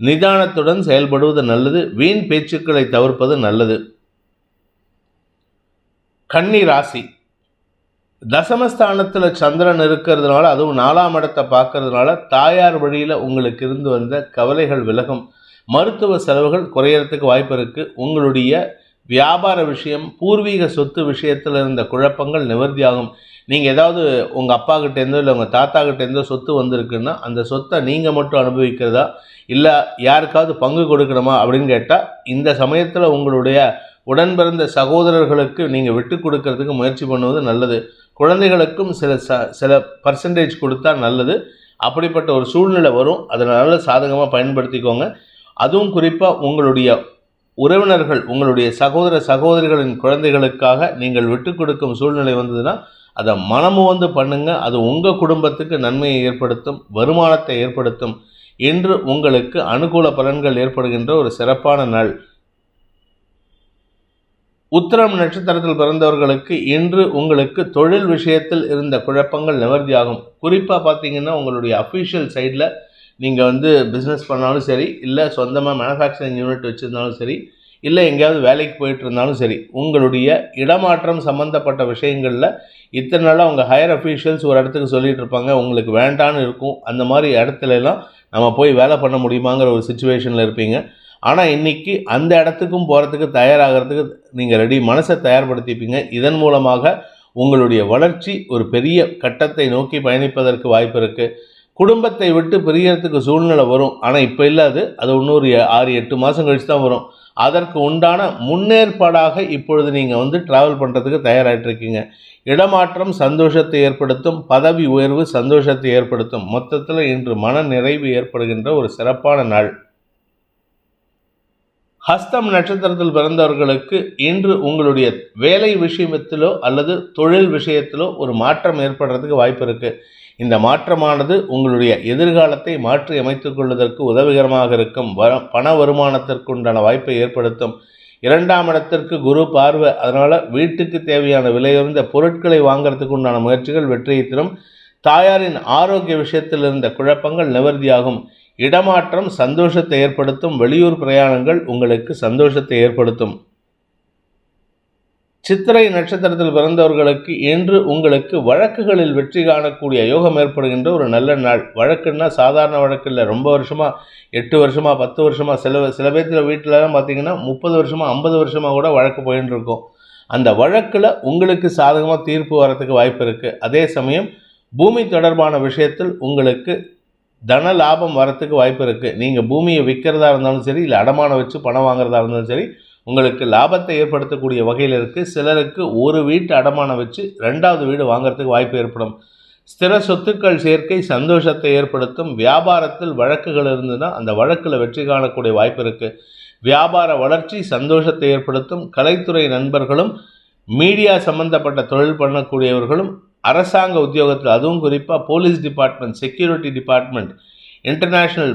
நிதானத்துடன் செயல்படுவது நல்லது. வீண் பேச்சுக்களை தவிர்ப்பது நல்லது. கன்னி ராசி. தசமஸ்தானத்தில் சந்திரன் இருக்கிறதுனால, அதுவும் 4ஆம் இடத்தை பார்க்கறதுனால தாயார் வழியில் உங்களுக்கு இருந்து வந்த கவலைகள் விலகும். மருத்துவ செலவுகள் குறையறதுக்கு வாய்ப்பு இருக்குது. உங்களுடைய வியாபார விஷயம், பூர்வீக சொத்து விஷயத்தில் இருந்த குழப்பங்கள் நிவர்த்தியாகும். நீங்கள் ஏதாவது உங்கள் அப்பா கிட்டேருந்தோ இல்லை உங்கள் தாத்தா கிட்டேருந்தோ சொத்து வந்திருக்குன்னா அந்த சொத்தை நீங்கள் மட்டும் அனுபவிக்கிறதா இல்லை யாருக்காவது பங்கு கொடுக்கணுமா அப்படின்னு கேட்டால் இந்த சமயத்தில் உங்களுடைய உடன் பிறந்த சகோதரர்களுக்கு நீங்கள் விட்டு கொடுக்கறதுக்கு முயற்சி பண்ணுவது நல்லது. குழந்தைகளுக்கும் சில பர்சன்டேஜ் கொடுத்தா நல்லது. அப்படிப்பட்ட ஒரு சூழ்நிலை வரும். அதனால் சாதகமாக பயன்படுத்திக்கோங்க. அதுவும் குறிப்பாக உங்களுடைய உறவினர்கள், உங்களுடைய சகோதரிகளின் குழந்தைகளுக்காக நீங்கள் விட்டு கொடுக்கும் சூழ்நிலை வந்ததுன்னா அதை மனமுவந்து பண்ணுங்கள். அது உங்கள் குடும்பத்துக்கு நன்மையை ஏற்படுத்தும், வருமானத்தை ஏற்படுத்தும். இன்று உங்களுக்கு அனுகூல பலன்கள் ஏற்படுகின்ற ஒரு சிறப்பான நாள். உத்திரம் நட்சத்திரத்தில் பிறந்தவர்களுக்கு இன்று உங்களுக்கு தொழில் விஷயத்தில் இருந்த குழப்பங்கள் நிவர்த்தியாகும். குறிப்பாக பார்த்தீங்கன்னா உங்களுடைய அஃபீஷியல் சைடில் நீங்கள் பிஸ்னஸ் பண்ணாலும் சரி, இல்லை சொந்தமாக மேனுஃபேக்சரிங் யூனிட் வச்சுருந்தாலும் சரி, இல்லை எங்கேயாவது வேலைக்கு போயிட்டு இருந்தாலும் சரி, உங்களுடைய இடமாற்றம் சம்மந்தப்பட்ட விஷயங்களில் இத்தனை நாளாக அவங்க ஹையர் அஃபீஷியல்ஸ் ஒரு இடத்துக்கு சொல்லிகிட்டு இருப்பாங்க, உங்களுக்கு வேண்டான்னு இருக்கும். அந்த மாதிரி இடத்துலலாம் நம்ம போய் வேலை பண்ண முடியுமாங்கிற ஒரு சுச்சுவேஷனில் இருப்பீங்க. ஆனால் இன்றைக்கி அந்த இடத்துக்கும் போகிறதுக்கு தயாராகிறதுக்கு நீங்கள் மனசை தயார்படுத்திப்பீங்க. இதன் மூலமாக உங்களுடைய வளர்ச்சி ஒரு பெரிய கட்டத்தை நோக்கி பயணிப்பதற்கு வாய்ப்பு இருக்குது. குடும்பத்தை விட்டு பிரியறதுக்கு சூழ்நிலை வரும். ஆனால் இப்போ இல்லாது, அது இன்னொரு 6-8 மாதம் கழிச்சு தான் வரும். அதற்கு உண்டான முன்னேற்பாடாக இப்பொழுது நீங்கள் ட்ராவல் பண்ணுறதுக்கு தயாராகிட்டு இருக்கீங்க. இடமாற்றம் சந்தோஷத்தை ஏற்படுத்தும், பதவி உயர்வு சந்தோஷத்தை ஏற்படுத்தும். மொத்தத்தில் இன்று மன நிறைவு ஏற்படுகின்ற ஒரு சிறப்பான நாள். ஹஸ்தம் நட்சத்திரத்தில் பிறந்தவர்களுக்கு இன்று உங்களுடைய வேலை விஷயத்திலோ அல்லது தொழில் விஷயத்திலோ ஒரு மாற்றம் ஏற்படுறதுக்கு வாய்ப்பு இருக்குது. இந்த மாற்றமானது உங்களுடைய எதிர்காலத்தை மாற்றி அமைத்துக் கொள்வதற்கு உதவிகரமாக இருக்கும். பண வருமானத்திற்கு உண்டான வாய்ப்பை ஏற்படுத்தும். 2ஆம் இடத்திற்கு குரு பார்வை, அதனால் வீட்டுக்கு தேவையான விலையுயர்ந்த பொருட்களை வாங்கிறதுக்கு உண்டான முயற்சிகள் வெற்றியை தரும். தாயாரின் ஆரோக்கிய விஷயத்தில் இருந்த குழப்பங்கள் நிவர்த்தியாகும். இடமாற்றம் சந்தோஷத்தை ஏற்படுத்தும். வெளியூர் பிரயாணங்கள் உங்களுக்கு சந்தோஷத்தை ஏற்படுத்தும். சித்திரை நட்சத்திரத்தில் பிறந்தவர்களுக்கு இன்று உங்களுக்கு வழக்குகளில் வெற்றி காணக்கூடிய யோகம் ஏற்படுகின்ற ஒரு நல்ல நாள். வழக்குன்னா சாதாரண வழக்கு இல்லை, ரொம்ப வருஷமாக 8 வருஷமாக 10 வருஷமாக சில பேர்த்துல வீட்டிலலாம் பார்த்தீங்கன்னா 30 வருஷமாக 50 வருஷமாக கூட வழக்கு போயின்னு இருக்கும். அந்த வழக்கில் உங்களுக்கு சாதகமாக தீர்ப்பு வரத்துக்கு வாய்ப்பு இருக்குது. அதே சமயம் பூமி தொடர்பான விஷயத்தில் உங்களுக்கு தன லாபம் வரத்துக்கு வாய்ப்பு இருக்குது. நீங்கள் பூமியை விற்கிறதா இருந்தாலும் சரி, இல்லை அடமானம் வச்சு பணம் வாங்குறதா இருந்தாலும் சரி, உங்களுக்கு லாபத்தை ஏற்படுத்தக்கூடிய வகையில் இருக்குது. சிலருக்கு ஒரு வீட்டு அடமானம் வச்சு 2வது வீடு வாங்கிறதுக்கு வாய்ப்பு ஏற்படும். ஸ்திர சொத்துக்கள் சேர்க்கை சந்தோஷத்தை ஏற்படுத்தும். வியாபாரத்தில் வழக்குகள் இருந்ததுன்னா அந்த வழக்கில் வெற்றி காணக்கூடிய வாய்ப்பு இருக்குது. வியாபார வளர்ச்சி சந்தோஷத்தை ஏற்படுத்தும். கலைத்துறை நண்பர்களும் மீடியா சம்பந்தப்பட்ட தொழில் பண்ணக்கூடியவர்களும் அரசாங்க உத்தியோகத்தில், அதுவும் குறிப்பாக police department, security department, international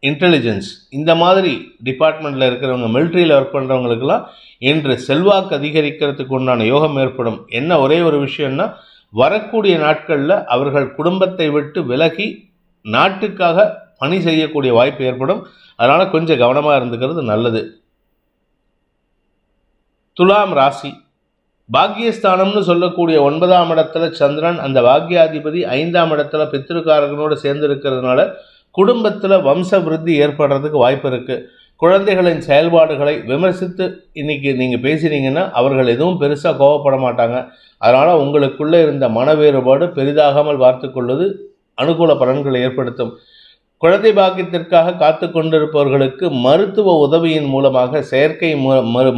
intelligence, இந்த மாதிரி டிபார்ட்மெண்ட்டில் இருக்கிறவங்க, மிலிட்ரியில் ஒர்க் பண்ணுறவங்களுக்கெல்லாம் இன்று செல்வாக்கு அதிகரிக்கிறதுக்கு உண்டான யோகம் ஏற்படும். என்ன ஒரே ஒரு விஷயம்னா, வரக்கூடிய நாட்களில் அவர்கள் குடும்பத்தை விட்டு விலகி நாட்டுக்காக பணி செய்யக்கூடிய வாய்ப்பு ஏற்படும். அதனால் கொஞ்சம் கவனமாக இருந்துக்கிறது நல்லது. துலாம் ராசி, பாக்கியஸ்தானம்னு சொல்லக்கூடிய 9ஆம் இடத்துல சந்திரன், அந்த பாக்கியாதிபதி 5ஆம் இடத்துல பித்ருக்காரகனோடு சேர்ந்து இருக்கிறதுனால குடும்பத்தில் வம்ச விருத்தி ஏற்படுறதுக்கு வாய்ப்பு இருக்குது. குழந்தைகளின் செயல்பாடுகளை விமர்சித்து இன்றைக்கி நீங்கள் பேசினீங்கன்னா அவர்கள் எதுவும் பெருசாக கோவப்பட மாட்டாங்க. அதனால் உங்களுக்குள்ளே இருந்த மன வேறுபாடு பெரிதாகாமல் பார்த்து கொள்வது அனுகூல பலன்களை ஏற்படுத்தும். குழந்தை பாக்கியத்திற்காக காத்து கொண்டிருப்பவர்களுக்கு மருத்துவ உதவியின் மூலமாக செயற்கை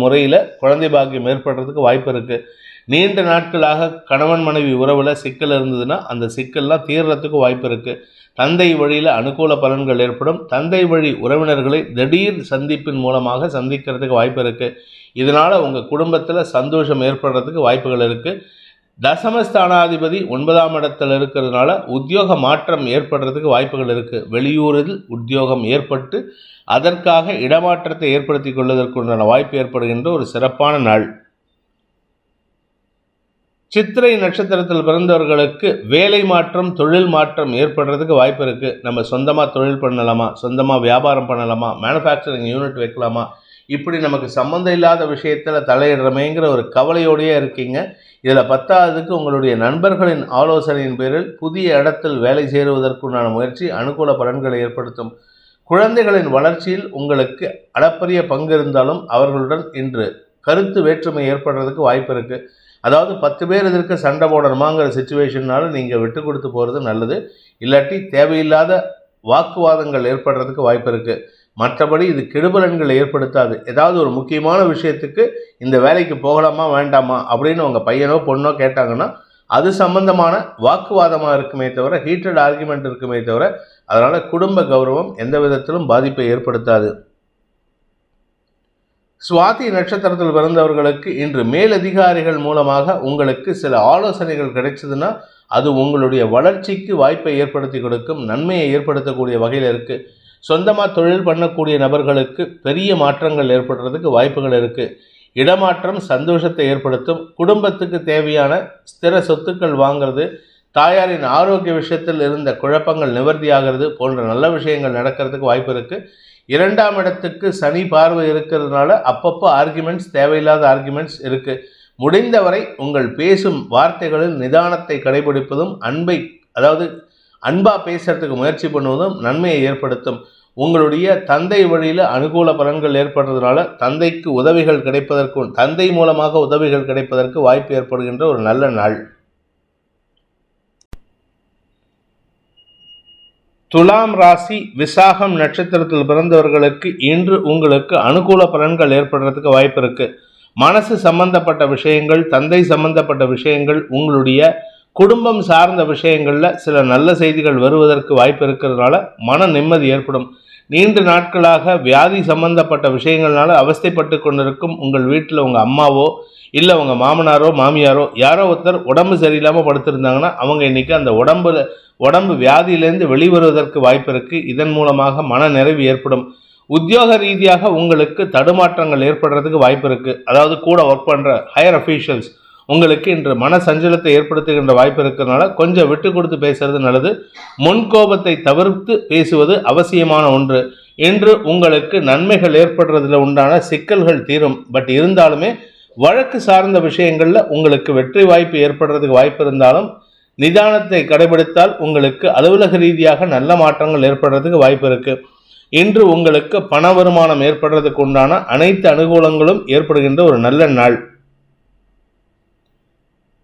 முறையில் குழந்தை பாக்கியம் ஏற்படுறதுக்கு வாய்ப்பு இருக்குது. நீண்ட நாட்களாக கணவன் மனைவி உறவில் சிக்கல் இருந்ததுன்னா அந்த சிக்கல்லாம் தீர்றதுக்கு வாய்ப்பு இருக்குது. தந்தை வழியில் அனுகூல பலன்கள் ஏற்படும். தந்தை வழி உறவினர்களை திடீர் சந்திப்பின் மூலமாக சந்திக்கிறதுக்கு வாய்ப்பு இருக்குது. இதனால் உங்கள் குடும்பத்தில் சந்தோஷம் ஏற்படுறதுக்கு வாய்ப்புகள் இருக்குது. தசமஸ்தானாதிபதி 9ஆம் இடத்தில் இருக்கிறதுனால உத்தியோக மாற்றம் ஏற்படுறதுக்கு வாய்ப்புகள் இருக்குது. வெளியூரில் உத்தியோகம் ஏற்பட்டு அதற்காக இடமாற்றத்தை ஏற்படுத்தி கொள்வதற்குண்டான வாய்ப்பு ஏற்படுகின்ற ஒரு சிறப்பான நாள். சித்திரை நட்சத்திரத்தில் பிறந்தவர்களுக்கு வேலை மாற்றம், தொழில் மாற்றம் ஏற்படுறதுக்கு வாய்ப்பு இருக்குது. நம்ம சொந்தமாக தொழில் பண்ணலாமா, சொந்தமாக வியாபாரம் பண்ணலாமா, மேனுஃபேக்சரிங் யூனிட் வைக்கலாமா, இப்படி நமக்கு சம்மந்தம் இல்லாத விஷயத்தில் தலையிடுறமேங்கிற ஒரு கவலையோடையே இருக்கீங்க. இதில் 10ஆவதுக்கு உங்களுடைய நண்பர்களின் ஆலோசனையின் பேரில் புதிய இடத்தில் வேலை சேருவதற்குண்டான முயற்சி அனுகூல பலன்களை ஏற்படுத்தும். குழந்தைகளின் வளர்ச்சியில் உங்களுக்கு அளப்பரிய பங்கு இருந்தாலும் அவர்களுடன் இன்று கருத்து வேற்றுமை ஏற்படுறதுக்கு வாய்ப்பு இருக்குது. அதாவது 10 பேர் இதற்கு சண்டை போடணுமாங்கிற சிச்சுவேஷன்னால நீங்கள் விட்டு கொடுத்து போகிறது நல்லது. இல்லாட்டி தேவையில்லாத வாக்குவாதங்கள் ஏற்படுறதுக்கு வாய்ப்பு இருக்குது. மற்றபடி இது கெடுபலன்களை ஏற்படுத்தாது. ஏதாவது ஒரு முக்கியமான விஷயத்துக்கு இந்த வேலைக்கு போகலாமா வேண்டாமா அப்படின்னு உங்கள் பையனோ பொண்ணோ கேட்டாங்கன்னா அது சம்பந்தமான வாக்குவாதமாக இருக்குமே தவிர, ஹீட்டட் ஆர்குமெண்ட் இருக்குமே தவிர, அதனால் குடும்ப கௌரவம் எந்த விதத்திலும் பாதிப்பை ஏற்படுத்தாது. சுவாதி நட்சத்திரத்தில் பிறந்தவர்களுக்கு இன்று மேலதிகாரிகள் மூலமாக உங்களுக்கு சில ஆலோசனைகள் கிடைச்சதுன்னா அது உங்களுடைய வளர்ச்சிக்கு வாய்ப்பை ஏற்படுத்தி கொடுக்கும், நன்மையை ஏற்படுத்தக்கூடிய வகையில் இருக்குது. சொந்தமாக தொழில் பண்ணக்கூடிய நபர்களுக்கு பெரிய மாற்றங்கள் ஏற்படுறதுக்கு வாய்ப்புகள் இருக்குது. இடமாற்றம் சந்தோஷத்தை ஏற்படுத்தும். குடும்பத்துக்கு தேவையான ஸ்திர சொத்துக்கள் வாங்கிறது, தாயாரின் ஆரோக்கிய விஷயத்தில் இருந்த குழப்பங்கள் நிவர்த்தியாகிறது போன்ற நல்ல விஷயங்கள் நடக்கிறதுக்கு வாய்ப்பு இருக்குது. 2ஆம் இடத்துக்கு சனி பார்வை இருக்கிறதுனால அப்பப்போ ஆர்குமெண்ட்ஸ், தேவையில்லாத ஆர்குமெண்ட்ஸ் இருக்குது. முடிந்தவரை உங்கள் பேசும் வார்த்தைகளில் நிதானத்தை கடைபிடிப்பதும் அன்பா பேசுறதுக்கு முயற்சி பண்ணுவதும் நன்மையை ஏற்படுத்தும். உங்களுடைய தந்தை வழியில் அனுகூல பலன்கள் ஏற்படுறதுனால தந்தைக்கு உதவிகள் கிடைப்பதற்கு, தந்தை மூலமாக உதவிகள் கிடைப்பதற்கு வாய்ப்பு ஏற்படுகின்ற ஒரு நல்ல நாள். துலாம் ராசி விசாகம் நட்சத்திரத்தில் பிறந்தவர்களுக்கு இன்று உங்களுக்கு அனுகூல பலன்கள் ஏற்படுறதுக்கு வாய்ப்பு இருக்கு. மனசு சம்பந்தப்பட்ட விஷயங்கள், தந்தை சம்பந்தப்பட்ட விஷயங்கள், உங்களுடைய குடும்பம் சார்ந்த விஷயங்கள்ல சில நல்ல செய்திகள் வருவதற்கு வாய்ப்பு இருக்கிறதுனால மன நிம்மதி ஏற்படும். நீண்ட நாட்களாக வியாதி சம்பந்தப்பட்ட விஷயங்கள்னால அவஸ்தைப்பட்டு கொண்டிருக்கும் உங்கள் வீட்டில் உங்கள் அம்மாவோ இல்லை உங்கள் மாமனாரோ மாமியாரோ யாரோ ஒருத்தர் உடம்பு சரியில்லாமல் படுத்திருந்தாங்கன்னா அவங்க இன்னைக்கு அந்த உடம்பு வியாதியிலேருந்து வெளிவருவதற்கு வாய்ப்பு இருக்குது. இதன் மூலமாக மன நிறைவு ஏற்படும். உத்தியோக ரீதியாக உங்களுக்கு தடுமாற்றங்கள் ஏற்படுறதுக்கு வாய்ப்பு இருக்குது. அதாவது கூட ஒர்க் பண்ணுற ஹையர் அஃபீஷியல்ஸ் உங்களுக்கு இன்று மன சஞ்சலத்தை ஏற்படுத்துகின்ற வாய்ப்பு இருக்கிறதுனால கொஞ்சம் விட்டு கொடுத்து பேசுறது நல்லது. முன்கோபத்தை தவிர்த்து பேசுவது அவசியமான ஒன்று. இன்று உங்களுக்கு நன்மைகள் ஏற்படுறதுல உண்டான சிக்கல்கள் தீரும். பட் இருந்தாலுமே வழக்கு சார்ந்த விஷயங்கள்ல உங்களுக்கு வெற்றி வாய்ப்பு ஏற்படுறதுக்கு வாய்ப்பு இருந்தாலும் நிதானத்தை கடைபிடித்தால் உங்களுக்கு அலுவலக ரீதியாக நல்ல மாற்றங்கள் ஏற்படுறதுக்கு வாய்ப்பு இருக்கு. இன்று உங்களுக்கு பண வருமானம் ஏற்படுறதுக்கு உண்டான அனைத்து அனுகூலங்களும் ஏற்படுகின்ற ஒரு நல்ல நாள்.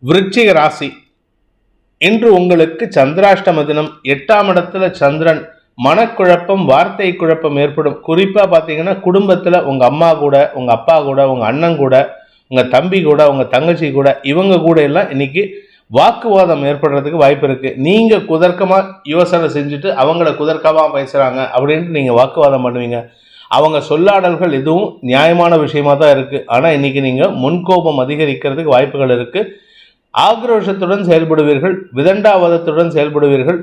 விருச்சிக ராசி, இன்று உங்களுக்கு சந்திராஷ்டம தினம். 8ஆம் இடத்துல சந்திரன். மனக்குழப்பம், வார்த்தை குழப்பம் ஏற்படும். குறிப்பா பாத்தீங்கன்னா குடும்பத்துல உங்க அம்மா கூட, உங்க அப்பா கூட, உங்க அண்ணன் கூட, உங்க தம்பி கூட, உங்க தங்கச்சி கூட, இவங்க கூட எல்லாம் இன்னைக்கு வாக்குவாதம் ஏற்படுறதுக்கு வாய்ப்பு இருக்கு. நீங்க குதர்க்கமா யோசனை செஞ்சுட்டு அவங்கள குதர்க்கமா பேசுறாங்க அப்படின்ட்டு நீங்க வாக்குவாதம் பண்ணுவீங்க. அவங்க சொல்லாடல்கள் எதுவும் நியாயமான விஷயமா தான் இருக்கு. ஆனா இன்னைக்கு நீங்க முன்கோபம் அதிகரிக்கிறதுக்கு வாய்ப்புகள் இருக்கு. ஆக்ரோஷத்துடன் செயல்படுவீர்கள், விதண்டாவாதத்துடன் செயல்படுவீர்கள்,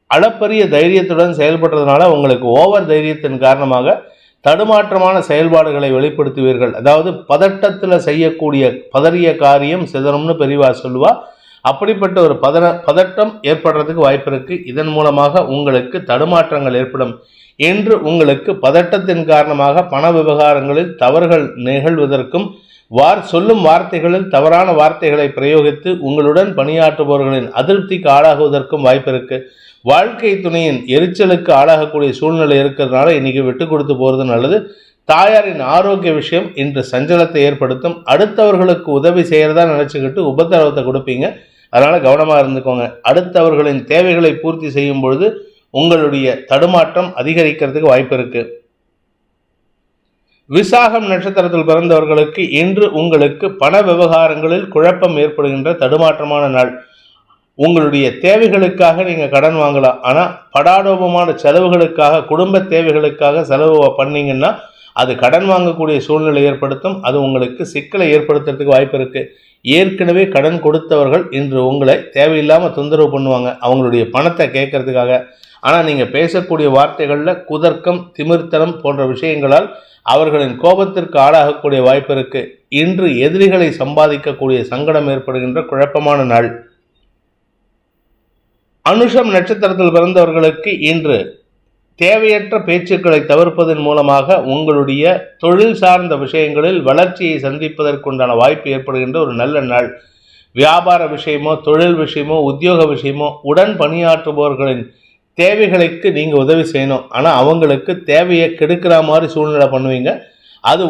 அளப்பரிய தைரியத்துடன் செயல்படுறதுனால உங்களுக்கு ஓவர் தைரியத்தின் காரணமாக தடுமாற்றமான செயல்பாடுகளை வெளிப்படுத்துவீர்கள். அதாவது பதட்டத்தில் செய்யக்கூடிய பதறிய காரியம் சிதறும்னு பெரியவா சொல்லுவா. அப்படிப்பட்ட ஒரு பதட்டம் ஏற்படுறதுக்கு வாய்ப்பு இருக்கு. இதன் மூலமாக உங்களுக்கு தடுமாற்றங்கள் ஏற்படும். என்று உங்களுக்கு பதட்டத்தின் காரணமாக பண விவகாரங்களில் தவறுகள் நிகழ்வதற்கும் சொல்லும் வார்த்தைகளில் தவறான வார்த்தைகளை பிரயோகித்து உங்களுடன் பணியாற்றுபவர்களின் அதிருப்திக்கு ஆளாகுவதற்கும் வாய்ப்பு இருக்கு. வாழ்க்கை துணையின் எரிச்சலுக்கு ஆளாகக்கூடிய சூழ்நிலை இருக்கிறதுனால இன்னைக்கு விட்டு கொடுத்து போறது நல்லது. தாயாரின் ஆரோக்கிய விஷயம் இன்று சஞ்சலத்தை ஏற்படுத்தும். அடுத்தவர்களுக்கு உதவி செய்யறதா நினைச்சுக்கிட்டு உபத்திரவத்தை கொடுப்பீங்க. அதனால கவனமா இருந்துக்கோங்க. அடுத்தவர்களின் தேவைகளை பூர்த்தி செய்யும் பொழுது உங்களுடைய தடுமாற்றம் அதிகரிக்கிறதுக்கு வாய்ப்பு இருக்கு. விசாகம் நட்சத்திரத்தில் பிறந்தவர்களுக்கு இன்று உங்களுக்கு பண விவகாரங்களில் குழப்பம் ஏற்படுகின்ற தடுமாற்றமான நாள். உங்களுடைய தேவைகளுக்காக நீங்க கடன் வாங்கலாம். ஆனா படாடோபமான செலவுகளுக்காக, குடும்ப தேவைகளுக்காக செலவு பண்ணீங்கன்னா அது கடன் வாங்கக்கூடிய சூழ்நிலை ஏற்படுத்தும். அது உங்களுக்கு சிக்கலை ஏற்படுத்துறதுக்கு வாய்ப்பு இருக்கு. ஏற்கனவே கடன் கொடுத்தவர்கள் இன்று உங்களை தேவையில்லாம தொந்தரவு பண்ணுவாங்க அவங்களுடைய பணத்தை கேட்கறதுக்காக. ஆனா நீங்க பேசக்கூடிய வார்த்தைகள்ல குதர்க்கம், திமிர்த்தனம் போன்ற விஷயங்களால் அவர்களின் கோபத்திற்கு ஆளாகக்கூடிய வாய்ப்பு இருக்கு. இன்று எதிரிகளை சம்பாதிக்கக்கூடிய சங்கடம் ஏற்படுகின்ற குழப்பமான நாள். அனுஷம் நட்சத்திரத்தில் பிறந்தவர்களுக்கு இன்று தேவையற்ற பேச்சுக்களை தவிர்ப்பதன் மூலமாக உங்களுடைய தொழில் சார்ந்த விஷயங்களில் வளர்ச்சியை சந்திப்பதற்குண்டான வாய்ப்பு ஏற்படுகின்ற ஒரு நல்ல நாள். வியாபார விஷயமோ, தொழில் விஷயமோ, உத்தியோக விஷயமோ, உடன் பணியாற்றுபவர்களின் தேவைகளுக்கு நீங்கள் உதவி செய்யணும். ஆனால் அவங்களுக்கு தேவையை கெடுக்கிற மாதிரி சூழ்நிலை பண்ணுவீங்க. அது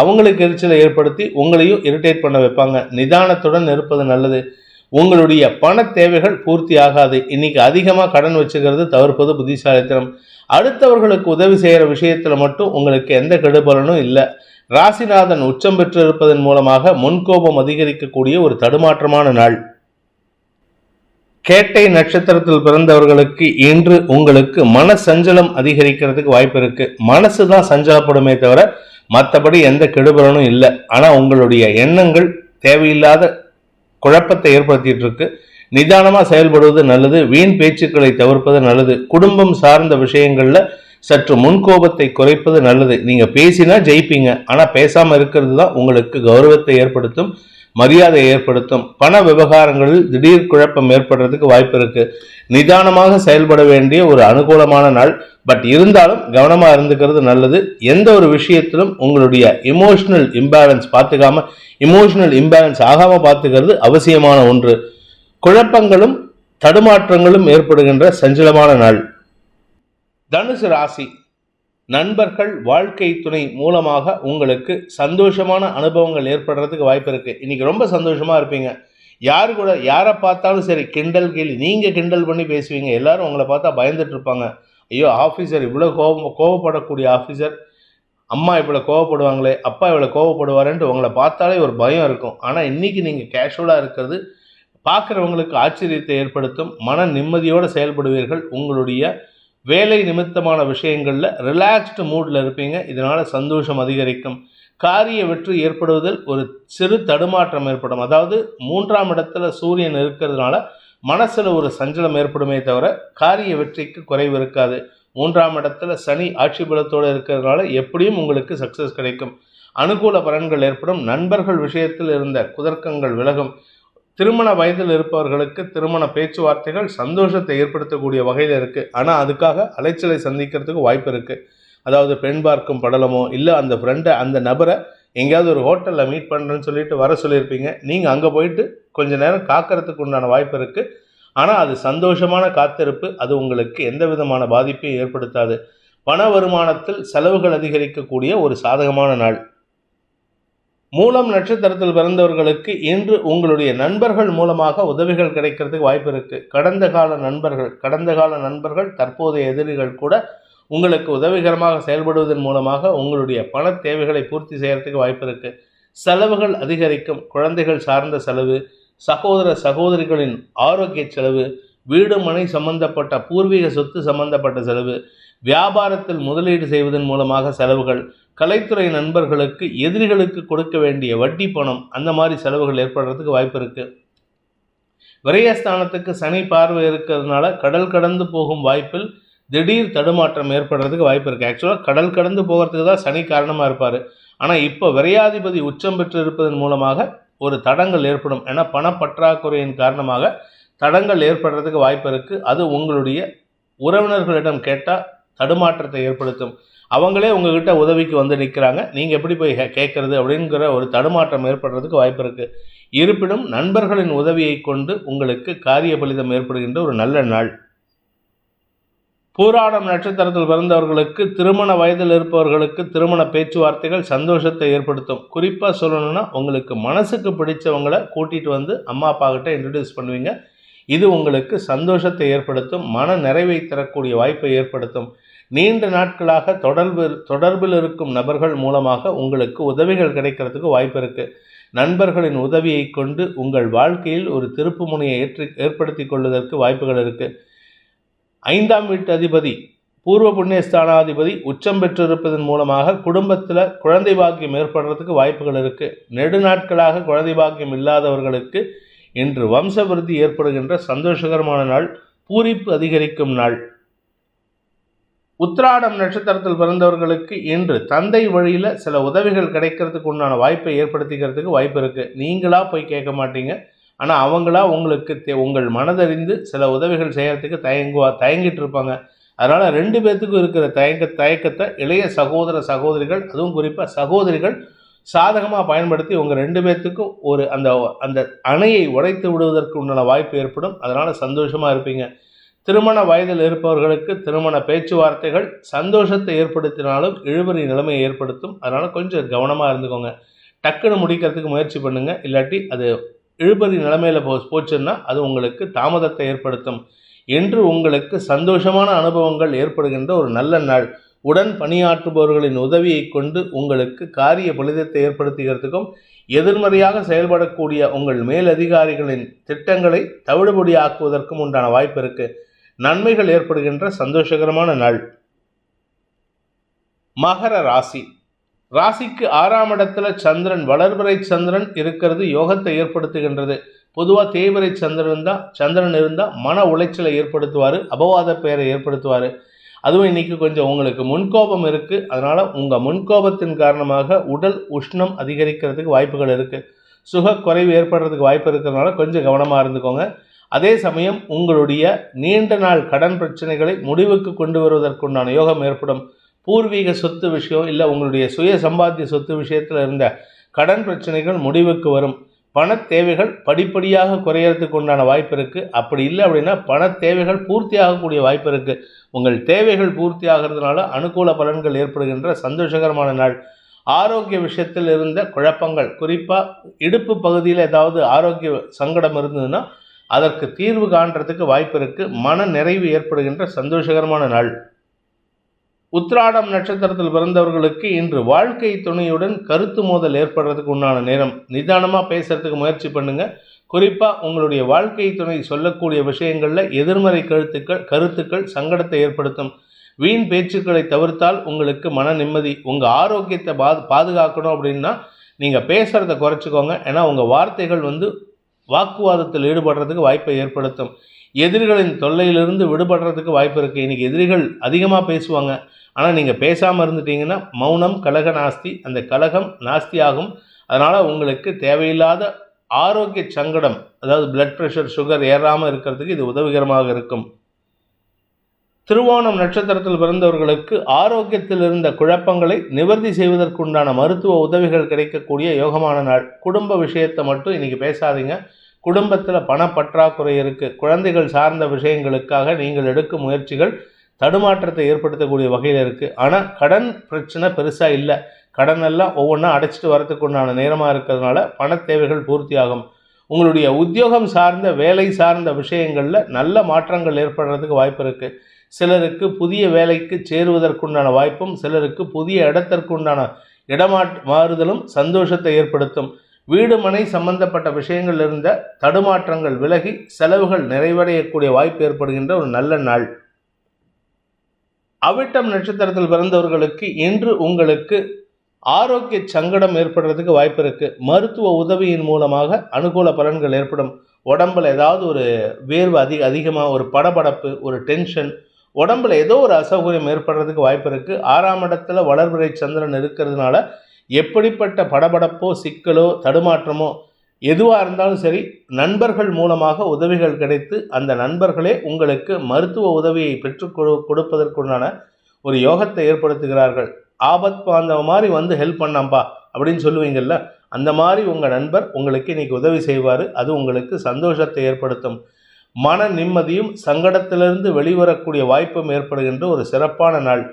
அவங்களுக்கு எரிச்சலை ஏற்படுத்தி உங்களையும் இரிட்டேட் பண்ண வைப்பாங்க. நிதானத்துடன் இருப்பது நல்லது. உங்களுடைய பண தேவைகள் பூர்த்தி ஆகாது. இன்னைக்கு அதிகமாக கடன் வச்சுக்கிறது தவிர்ப்பது புத்திசாலித்தனம். அடுத்தவர்களுக்கு உதவி செய்கிற விஷயத்தில் மட்டும் உங்களுக்கு எந்த கெடுபலனும் இல்லை. ராசிநாதன் உச்சம் பெற்று இருப்பதன் மூலமாக முன்கோபம் அதிகரிக்கக்கூடிய ஒரு தடுமாற்றமான நாள். கேட்டை நட்சத்திரத்தில் பிறந்தவர்களுக்கு இன்று உங்களுக்கு மன சஞ்சலம் அதிகரிக்கிறதுக்கு வாய்ப்பு இருக்கு. மனசு தான் சஞ்சலப்படுமே தவிர மற்றபடி எந்த கெடுபலனும் இல்லை. ஆனால் உங்களுடைய எண்ணங்கள் தேவையில்லாத குழப்பத்தை ஏற்படுத்திட்டு இருக்கு. நிதானமா செயல்படுவது நல்லது. வீண் பேச்சுக்களை தவிர்ப்பது நல்லது. குடும்பம் சார்ந்த விஷயங்கள்ல சற்று முன்கோபத்தை குறைப்பது நல்லது. நீங்க பேசினா ஜெயிப்பீங்க. ஆனா பேசாம இருக்கிறது தான் உங்களுக்கு கௌரவத்தை ஏற்படுத்தும், மரியாதையை ஏற்படுத்தும். பண விவகாரங்களில் திடீர் குழப்பம் ஏற்படுறதுக்கு வாய்ப்பு இருக்கு. நிதானமாக செயல்பட வேண்டிய ஒரு அனுகூலமான நாள். பட் இருந்தாலும் கவனமா இருந்துக்கிறது நல்லது. எந்த ஒரு விஷயத்திலும் உங்களுடைய இமோஷனல் இம்பேலன்ஸ் ஆகாம பார்த்துக்கிறது அவசியமான ஒன்று. குழப்பங்களும் தடுமாற்றங்களும் ஏற்படுகின்ற சஞ்சலமான நாள். தனுசு ராசி, நண்பர்கள், வாழ்க்கை துணை மூலமாக உங்களுக்கு சந்தோஷமான அனுபவங்கள் ஏற்படுறதுக்கு வாய்ப்பு இருக்கு. இன்னைக்கு ரொம்ப சந்தோஷமா இருப்பீங்க. யாரை பார்த்தாலும் சரி கிண்டல் கேலி, நீங்கள் கிண்டல் பண்ணி பேசுவீங்க. எல்லாரும் உங்களை பார்த்தா பயந்துட்டு இருப்பாங்க. ஐயோ ஆஃபீஸர் இவ்வளோ கோவப்படக்கூடிய ஆஃபீஸர், அம்மா இவ்வளோ கோவப்படுவாங்களே, அப்பா இவ்வளோ கோவப்படுவாருன்ட்டு உங்களை பார்த்தாலே ஒரு பயம் இருக்கும். ஆனால் இன்றைக்கி நீங்கள் கேஷுவலாக இருக்கிறது பார்க்குறவங்களுக்கு ஆச்சரியத்தை ஏற்படுத்தும். மன நிம்மதியோடு செயல்படுவீர்கள். உங்களுடைய வேலை நிமித்தமான விஷயங்களில் ரிலாக்ஸ்டு மூடில் இருப்பீங்க. இதனால் சந்தோஷம் அதிகரிக்கும். காரிய வெற்றி ஏற்படுவதில் ஒரு சிறு தடுமாற்றம் ஏற்படும். அதாவது 3ஆம் இடத்துல சூரியன் இருக்கிறதுனால மனசில் ஒரு சஞ்சலம் ஏற்படுமே தவிர காரிய வெற்றிக்கு குறைவு இருக்காது. 3ஆம் இடத்துல சனி ஆட்சி பலத்தோடு இருக்கிறதுனால எப்படியும் உங்களுக்கு சக்ஸஸ் கிடைக்கும். அனுகூல பலன்கள் ஏற்படும். நண்பர்கள் விஷயத்தில் இருந்த குதர்க்கங்கள் விலகும். திருமண வயதில் இருப்பவர்களுக்கு திருமண பேச்சுவார்த்தைகள் சந்தோஷத்தை ஏற்படுத்தக்கூடிய வகையில் இருக்குது. ஆனால் அதுக்காக அலைச்சலை சந்திக்கிறதுக்கு வாய்ப்பு இருக்குது. அதாவது பெண் பார்க்கும் படலமோ இல்லை அந்த ஃப்ரெண்டை, அந்த நபரை எங்கேயாவது ஒரு ஹோட்டலில் மீட் பண்ணுறேன்னு சொல்லிட்டு வர சொல்லியிருப்பீங்க. நீங்கள் அங்கே போயிட்டு கொஞ்சம் நேரம் காக்கிறதுக்கு உண்டான வாய்ப்பு இருக்குது. ஆனால் அது சந்தோஷமான காத்திருப்பு. அது உங்களுக்கு எந்த விதமான பாதிப்பையும் ஏற்படுத்தாது. பண வருமானத்தில் செலவுகள் அதிகரிக்கக்கூடிய ஒரு சாதகமான நாள். மூலம் நட்சத்திரத்தில் பிறந்தவர்களுக்கு இன்று உங்களுடைய நண்பர்கள் மூலமாக உதவிகள் கிடைக்கிறதுக்கு வாய்ப்பு இருக்குது. கடந்த கால நண்பர்கள் தற்போதைய எதிரிகள் கூட உங்களுக்கு உதவிகரமாக செயல்படுவதன் மூலமாக உங்களுடைய பண தேவைகளை பூர்த்தி செய்யறதுக்கு வாய்ப்பு இருக்குது. செலவுகள் அதிகரிக்கும். குழந்தைகள் சார்ந்த செலவு, சகோதரிகளின் ஆரோக்கிய செலவு, வீடு மனை சம்பந்தப்பட்ட பூர்வீக சொத்து சம்பந்தப்பட்ட செலவு, வியாபாரத்தில் முதலீடு செய்வதன் மூலமாக செலவுகள், கலைத்துறை நண்பர்களுக்கு எதிரிகளுக்கு கொடுக்க வேண்டிய வட்டி பணம், அந்த மாதிரி செலவுகள் ஏற்படுறதுக்கு வாய்ப்பு இருக்குது. விரயஸ்தானத்துக்கு சனி பார்வை இருக்கிறதுனால கடல் கடந்து போகும் வாய்ப்பில் திடீர் தடுமாற்றம் ஏற்படுறதுக்கு வாய்ப்பு இருக்குது. ஆக்சுவலாக கடல் கடந்து போகிறதுக்கு தான் சனி காரணமாக இருப்பார். ஆனால் இப்போ விரையாதிபதி உச்சம் பெற்று இருப்பதன் மூலமாக ஒரு தடங்கள் ஏற்படும். ஏன்னா பணப்பற்றாக்குறையின் காரணமாக தடங்கள் ஏற்படுறதுக்கு வாய்ப்பு இருக்குது. அது உங்களுடைய உறவினர்களிடம் கேட்டால் தடுமாற்றத்தை ஏற்படுத்தும். அவங்களே உங்ககிட்ட உதவிக்கு வந்து நிற்கிறாங்க, நீங்கள் எப்படி போய் கேட்குறது அப்படிங்கிற ஒரு தடுமாற்றம் ஏற்படுறதுக்கு வாய்ப்பு இருக்குது. இருப்பினும் நண்பர்களின் உதவியை கொண்டு உங்களுக்கு காரிய பலிதம் ஏற்படுகின்ற ஒரு நல்ல நாள். பூராடம் நட்சத்திரத்தில் பிறந்தவர்களுக்கு திருமண வயதில் இருப்பவர்களுக்கு திருமண பேச்சுவார்த்தைகள் சந்தோஷத்தை ஏற்படுத்தும். குறிப்பாக சொல்லணும்னா உங்களுக்கு மனசுக்கு பிடிச்சவங்களை கூட்டிகிட்டு வந்து அம்மா அப்பா கிட்ட இன்ட்ரடியூஸ் பண்ணுவீங்க. இது உங்களுக்கு சந்தோஷத்தை ஏற்படுத்தும். மன நிறைவை தரக்கூடிய வாய்ப்பை ஏற்படுத்தும். நீண்ட நாட்களாக தொடர்பில் இருக்கும் நபர்கள் மூலமாக உங்களுக்கு உதவிகள் கிடைக்கிறதுக்கு வாய்ப்பு இருக்குது. நண்பர்களின் உதவியை கொண்டு உங்கள் வாழ்க்கையில் ஒரு திருப்பு முனையை ஏற்படுத்தி கொள்வதற்கு வாய்ப்புகள் இருக்குது. 5ஆம் வீட்டு அதிபதி பூர்வ புண்ணியஸ்தானாதிபதி உச்சம் பெற்றிருப்பதன் மூலமாக குடும்பத்தில் குழந்தை பாக்கியம் ஏற்படுறதுக்கு வாய்ப்புகள் இருக்குது. நெடுநாட்களாக குழந்தை பாக்கியம் இல்லாதவர்களுக்கு இன்று வம்ச விருத்தி ஏற்படுகின்ற சந்தோஷகரமான நாள். பூரிப்பு அதிகரிக்கும் நாள். உத்திராடம் நட்சத்திரத்தில் பிறந்தவர்களுக்கு இன்று தந்தை வழியில் சில உதவிகள் கிடைக்கிறதுக்கு உண்டான வாய்ப்பை ஏற்படுத்திக்கிறதுக்கு வாய்ப்பு இருக்குது. நீங்களாக போய் கேட்க மாட்டீங்க, ஆனால் அவங்களா உங்களுக்கு உங்கள் மனதறிந்து சில உதவிகள் செய்கிறதுக்கு தயங்கிட்டு இருப்பாங்க. அதனால் 2 பேர்த்துக்கும் இருக்கிற தயக்கத்தை இளைய சகோதரிகள், அதுவும் குறிப்பாக சகோதரிகள் சாதகமாக பயன்படுத்தி உங்கள் 2 பேர்த்துக்கும் ஒரு அந்த அணையை உடைத்து விடுவதற்கு உண்டான வாய்ப்பு ஏற்படும். அதனால் சந்தோஷமாக இருப்பீங்க. திருமண வயதில் இருப்பவர்களுக்கு திருமண பேச்சுவார்த்தைகள் சந்தோஷத்தை ஏற்படுத்தினாலும் இழுபறி நிலைமையை ஏற்படுத்தும். அதனால் கொஞ்சம் கவனமாக இருந்துக்கோங்க. டக்குன்னு முடிக்கிறதுக்கு முயற்சி பண்ணுங்கள். இல்லாட்டி அது இழுபறி நிலைமையில் போச்சுன்னா அது உங்களுக்கு தாமதத்தை ஏற்படுத்தும். என்று உங்களுக்கு சந்தோஷமான அனுபவங்கள் ஏற்படுகின்ற ஒரு நல்ல நாள். உடன் பணியாற்றுபவர்களின் உதவியை கொண்டு உங்களுக்கு காரிய பலிதத்தை ஏற்படுத்துகிறதுக்கும் எதிர்மறையாக செயல்படக்கூடிய உங்கள் மேலதிகாரிகளின் திட்டங்களை தவிடுபொடியாக்குவதற்கும் உண்டான வாய்ப்பு இருக்குது. நன்மைகள் ஏற்படுகின்ற சந்தோஷகரமான நாள். மகர ராசி. ராசிக்கு 6ஆம் இடத்துல சந்திரன், வளர்பிறை சந்திரன் இருக்கிறது யோகத்தை ஏற்படுத்துகின்றது. பொதுவாக தேய்பிறை சந்திரன் இருந்தால் மன உளைச்சலை ஏற்படுத்துவார், அபவாத பெயரை ஏற்படுத்துவார். அதுவும் இன்றைக்கி கொஞ்சம் உங்களுக்கு முன்கோபம் இருக்குது. அதனால் உங்கள் முன்கோபத்தின் காரணமாக உடல் உஷ்ணம் அதிகரிக்கிறதுக்கு வாய்ப்புகள் இருக்குது. சுகக்குறைவு ஏற்படுறதுக்கு வாய்ப்பு இருக்கிறதுனால கொஞ்சம் கவனமாக இருந்துக்கோங்க. அதே சமயம் உங்களுடைய நீண்ட நாள் கடன் பிரச்சனைகளை முடிவுக்கு கொண்டு வருவதற்குண்டான யோகம் ஏற்படும். பூர்வீக சொத்து விஷயம் இல்லை உங்களுடைய சுய சம்பாத்திய சொத்து விஷயத்தில் இருந்த கடன் பிரச்சனைகள் முடிவுக்கு வரும். பண தேவைகள் படிப்படியாக குறையறதுக்கு உண்டான வாய்ப்பு இருக்குது. அப்படி இல்லை அப்படின்னா பண தேவைகள் பூர்த்தி ஆகக்கூடிய வாய்ப்பு இருக்குது. உங்கள் தேவைகள் பூர்த்தி ஆகிறதுனால அனுகூல பலன்கள் ஏற்படுகின்ற சந்தோஷகரமான நாள். ஆரோக்கிய விஷயத்தில் இருந்த குழப்பங்கள், குறிப்பாக இடுப்பு பகுதியில் ஏதாவது ஆரோக்கிய சங்கடம் இருந்ததுன்னா அதற்கு தீர்வு காண்றதுக்கு வாய்ப்பு இருக்குது. மன நிறைவு ஏற்படுகின்ற சந்தோஷகரமான நாள். உத்திராடம் நட்சத்திரத்தில் பிறந்தவர்களுக்கு இன்று வாழ்க்கை துணையுடன் கருத்து மோதல் ஏற்படுறதுக்கு உண்டான நேரம். நிதானமாக பேசுறதுக்கு முயற்சி பண்ணுங்க. குறிப்பாக உங்களுடைய வாழ்க்கை துணை சொல்லக்கூடிய விஷயங்களில் எதிர்மறை கருத்துக்கள் சங்கடத்தை ஏற்படுத்தும். வீண் பேச்சுக்களை தவிர்த்தால் உங்களுக்கு மன நிம்மதி. உங்கள் ஆரோக்கியத்தை பாதுகாக்கணும் அப்படின்னா நீங்கள் பேசுகிறத குறைச்சிக்கோங்க. ஏன்னா உங்கள் வார்த்தைகள் வாக்குவாதத்தில் ஈடுபடுறதுக்கு வாய்ப்பை ஏற்படுத்தும். எதிரிகளின் தொல்லையிலிருந்து விடுபடுறதுக்கு வாய்ப்பு இருக்குது. இன்றைக்கி எதிரிகள் அதிகமாக பேசுவாங்க. ஆனால் நீங்கள் பேசாமல் இருந்துட்டீங்கன்னா மௌனம் கலக நாஸ்தி, அந்த கலகம் நாஸ்தி ஆகும். அதனால் உங்களுக்கு தேவையில்லாத ஆரோக்கிய சங்கடம், அதாவது பிளட் ப்ரெஷர், சுகர் ஏறாமல் இருக்கிறதுக்கு இது உதவிகரமாக இருக்கும். திருவோணம் நட்சத்திரத்தில் பிறந்தவர்களுக்கு ஆரோக்கியத்தில் இருந்த குழப்பங்களை நிவர்த்தி செய்வதற்குண்டான மருத்துவ உதவிகள் கிடைக்கக்கூடிய யோகமான நாள். குடும்ப விஷயத்தை மட்டும் இன்றைக்கி பேசாதீங்க. குடும்பத்தில் பணப்பற்றாக்குறை இருக்குது. குழந்தைகள் சார்ந்த விஷயங்களுக்காக நீங்கள் எடுக்கும் முயற்சிகள் தடுமாற்றத்தை ஏற்படுத்தக்கூடிய வகையில் இருக்குது. ஆனால் கடன் பிரச்சனை பெருசாக இல்லை. கடனெல்லாம் ஒவ்வொன்றா அடைச்சிட்டு வரத்துக்கு உண்டான நேரமாக இருக்கிறதுனால பண தேவைகள் பூர்த்தியாகும். உங்களுடைய உத்தியோகம் சார்ந்த வேலை சார்ந்த விஷயங்களில் நல்ல மாற்றங்கள் ஏற்படுறதுக்கு வாய்ப்பு இருக்குது. சிலருக்கு புதிய வேலைக்கு சேருவதற்குண்டான வாய்ப்பும், சிலருக்கு புதிய இடத்திற்குண்டான மாறுதலும் சந்தோஷத்தை ஏற்படுத்தும். வீடு மனை சம்பந்தப்பட்ட விஷயங்கள் இருந்த தடுமாற்றங்கள் விலகி செலவுகள் நிறைவடையக்கூடிய வாய்ப்பு ஏற்படுகின்ற ஒரு நல்ல நாள். அவிட்டம் நட்சத்திரத்தில் பிறந்தவர்களுக்கு இன்று உங்களுக்கு ஆரோக்கிய சங்கடம் ஏற்படுறதுக்கு வாய்ப்பு இருக்குது. மருத்துவ உதவியின் மூலமாக அனுகூல பலன்கள் ஏற்படும். உடம்பில் ஏதாவது ஒரு வேர்வு அதிகமாக, ஒரு படபடப்பு, ஒரு டென்ஷன், உடம்பில் ஏதோ ஒரு அசௌகரியம் ஏற்படுறதுக்கு வாய்ப்பு இருக்குது. 6ஆம் இடத்துல வளர்பிறை சந்திரன் இருக்கிறதுனால எப்படிப்பட்ட படபடப்போ சிக்கலோ தடுமாற்றமோ எதுவாக இருந்தாலும் சரி, நண்பர்கள் மூலமாக உதவிகள் கிடைத்து அந்த நண்பர்களே உங்களுக்கு மருத்துவ உதவியை பெற்றுக் கொடுப்பதற்குண்டான ஒரு யோகத்தை ஏற்படுத்துகிறார்கள். ஆபத் பாந்தவ மாதிரி ஹெல்ப் பண்ணாம்பா அப்படின்னு சொல்லுவீங்கள்ல, அந்த மாதிரி உங்கள் நண்பர் உங்களுக்கு இன்றைக்கி உதவி செய்வார். அது உங்களுக்கு சந்தோஷத்தை ஏற்படுத்தும். மன நிம்மதியும் சங்கடத்திலிருந்து வெளிவரக்கூடிய வாய்ப்பும் ஏற்படுகின்ற ஒரு சிறப்பான நாள்.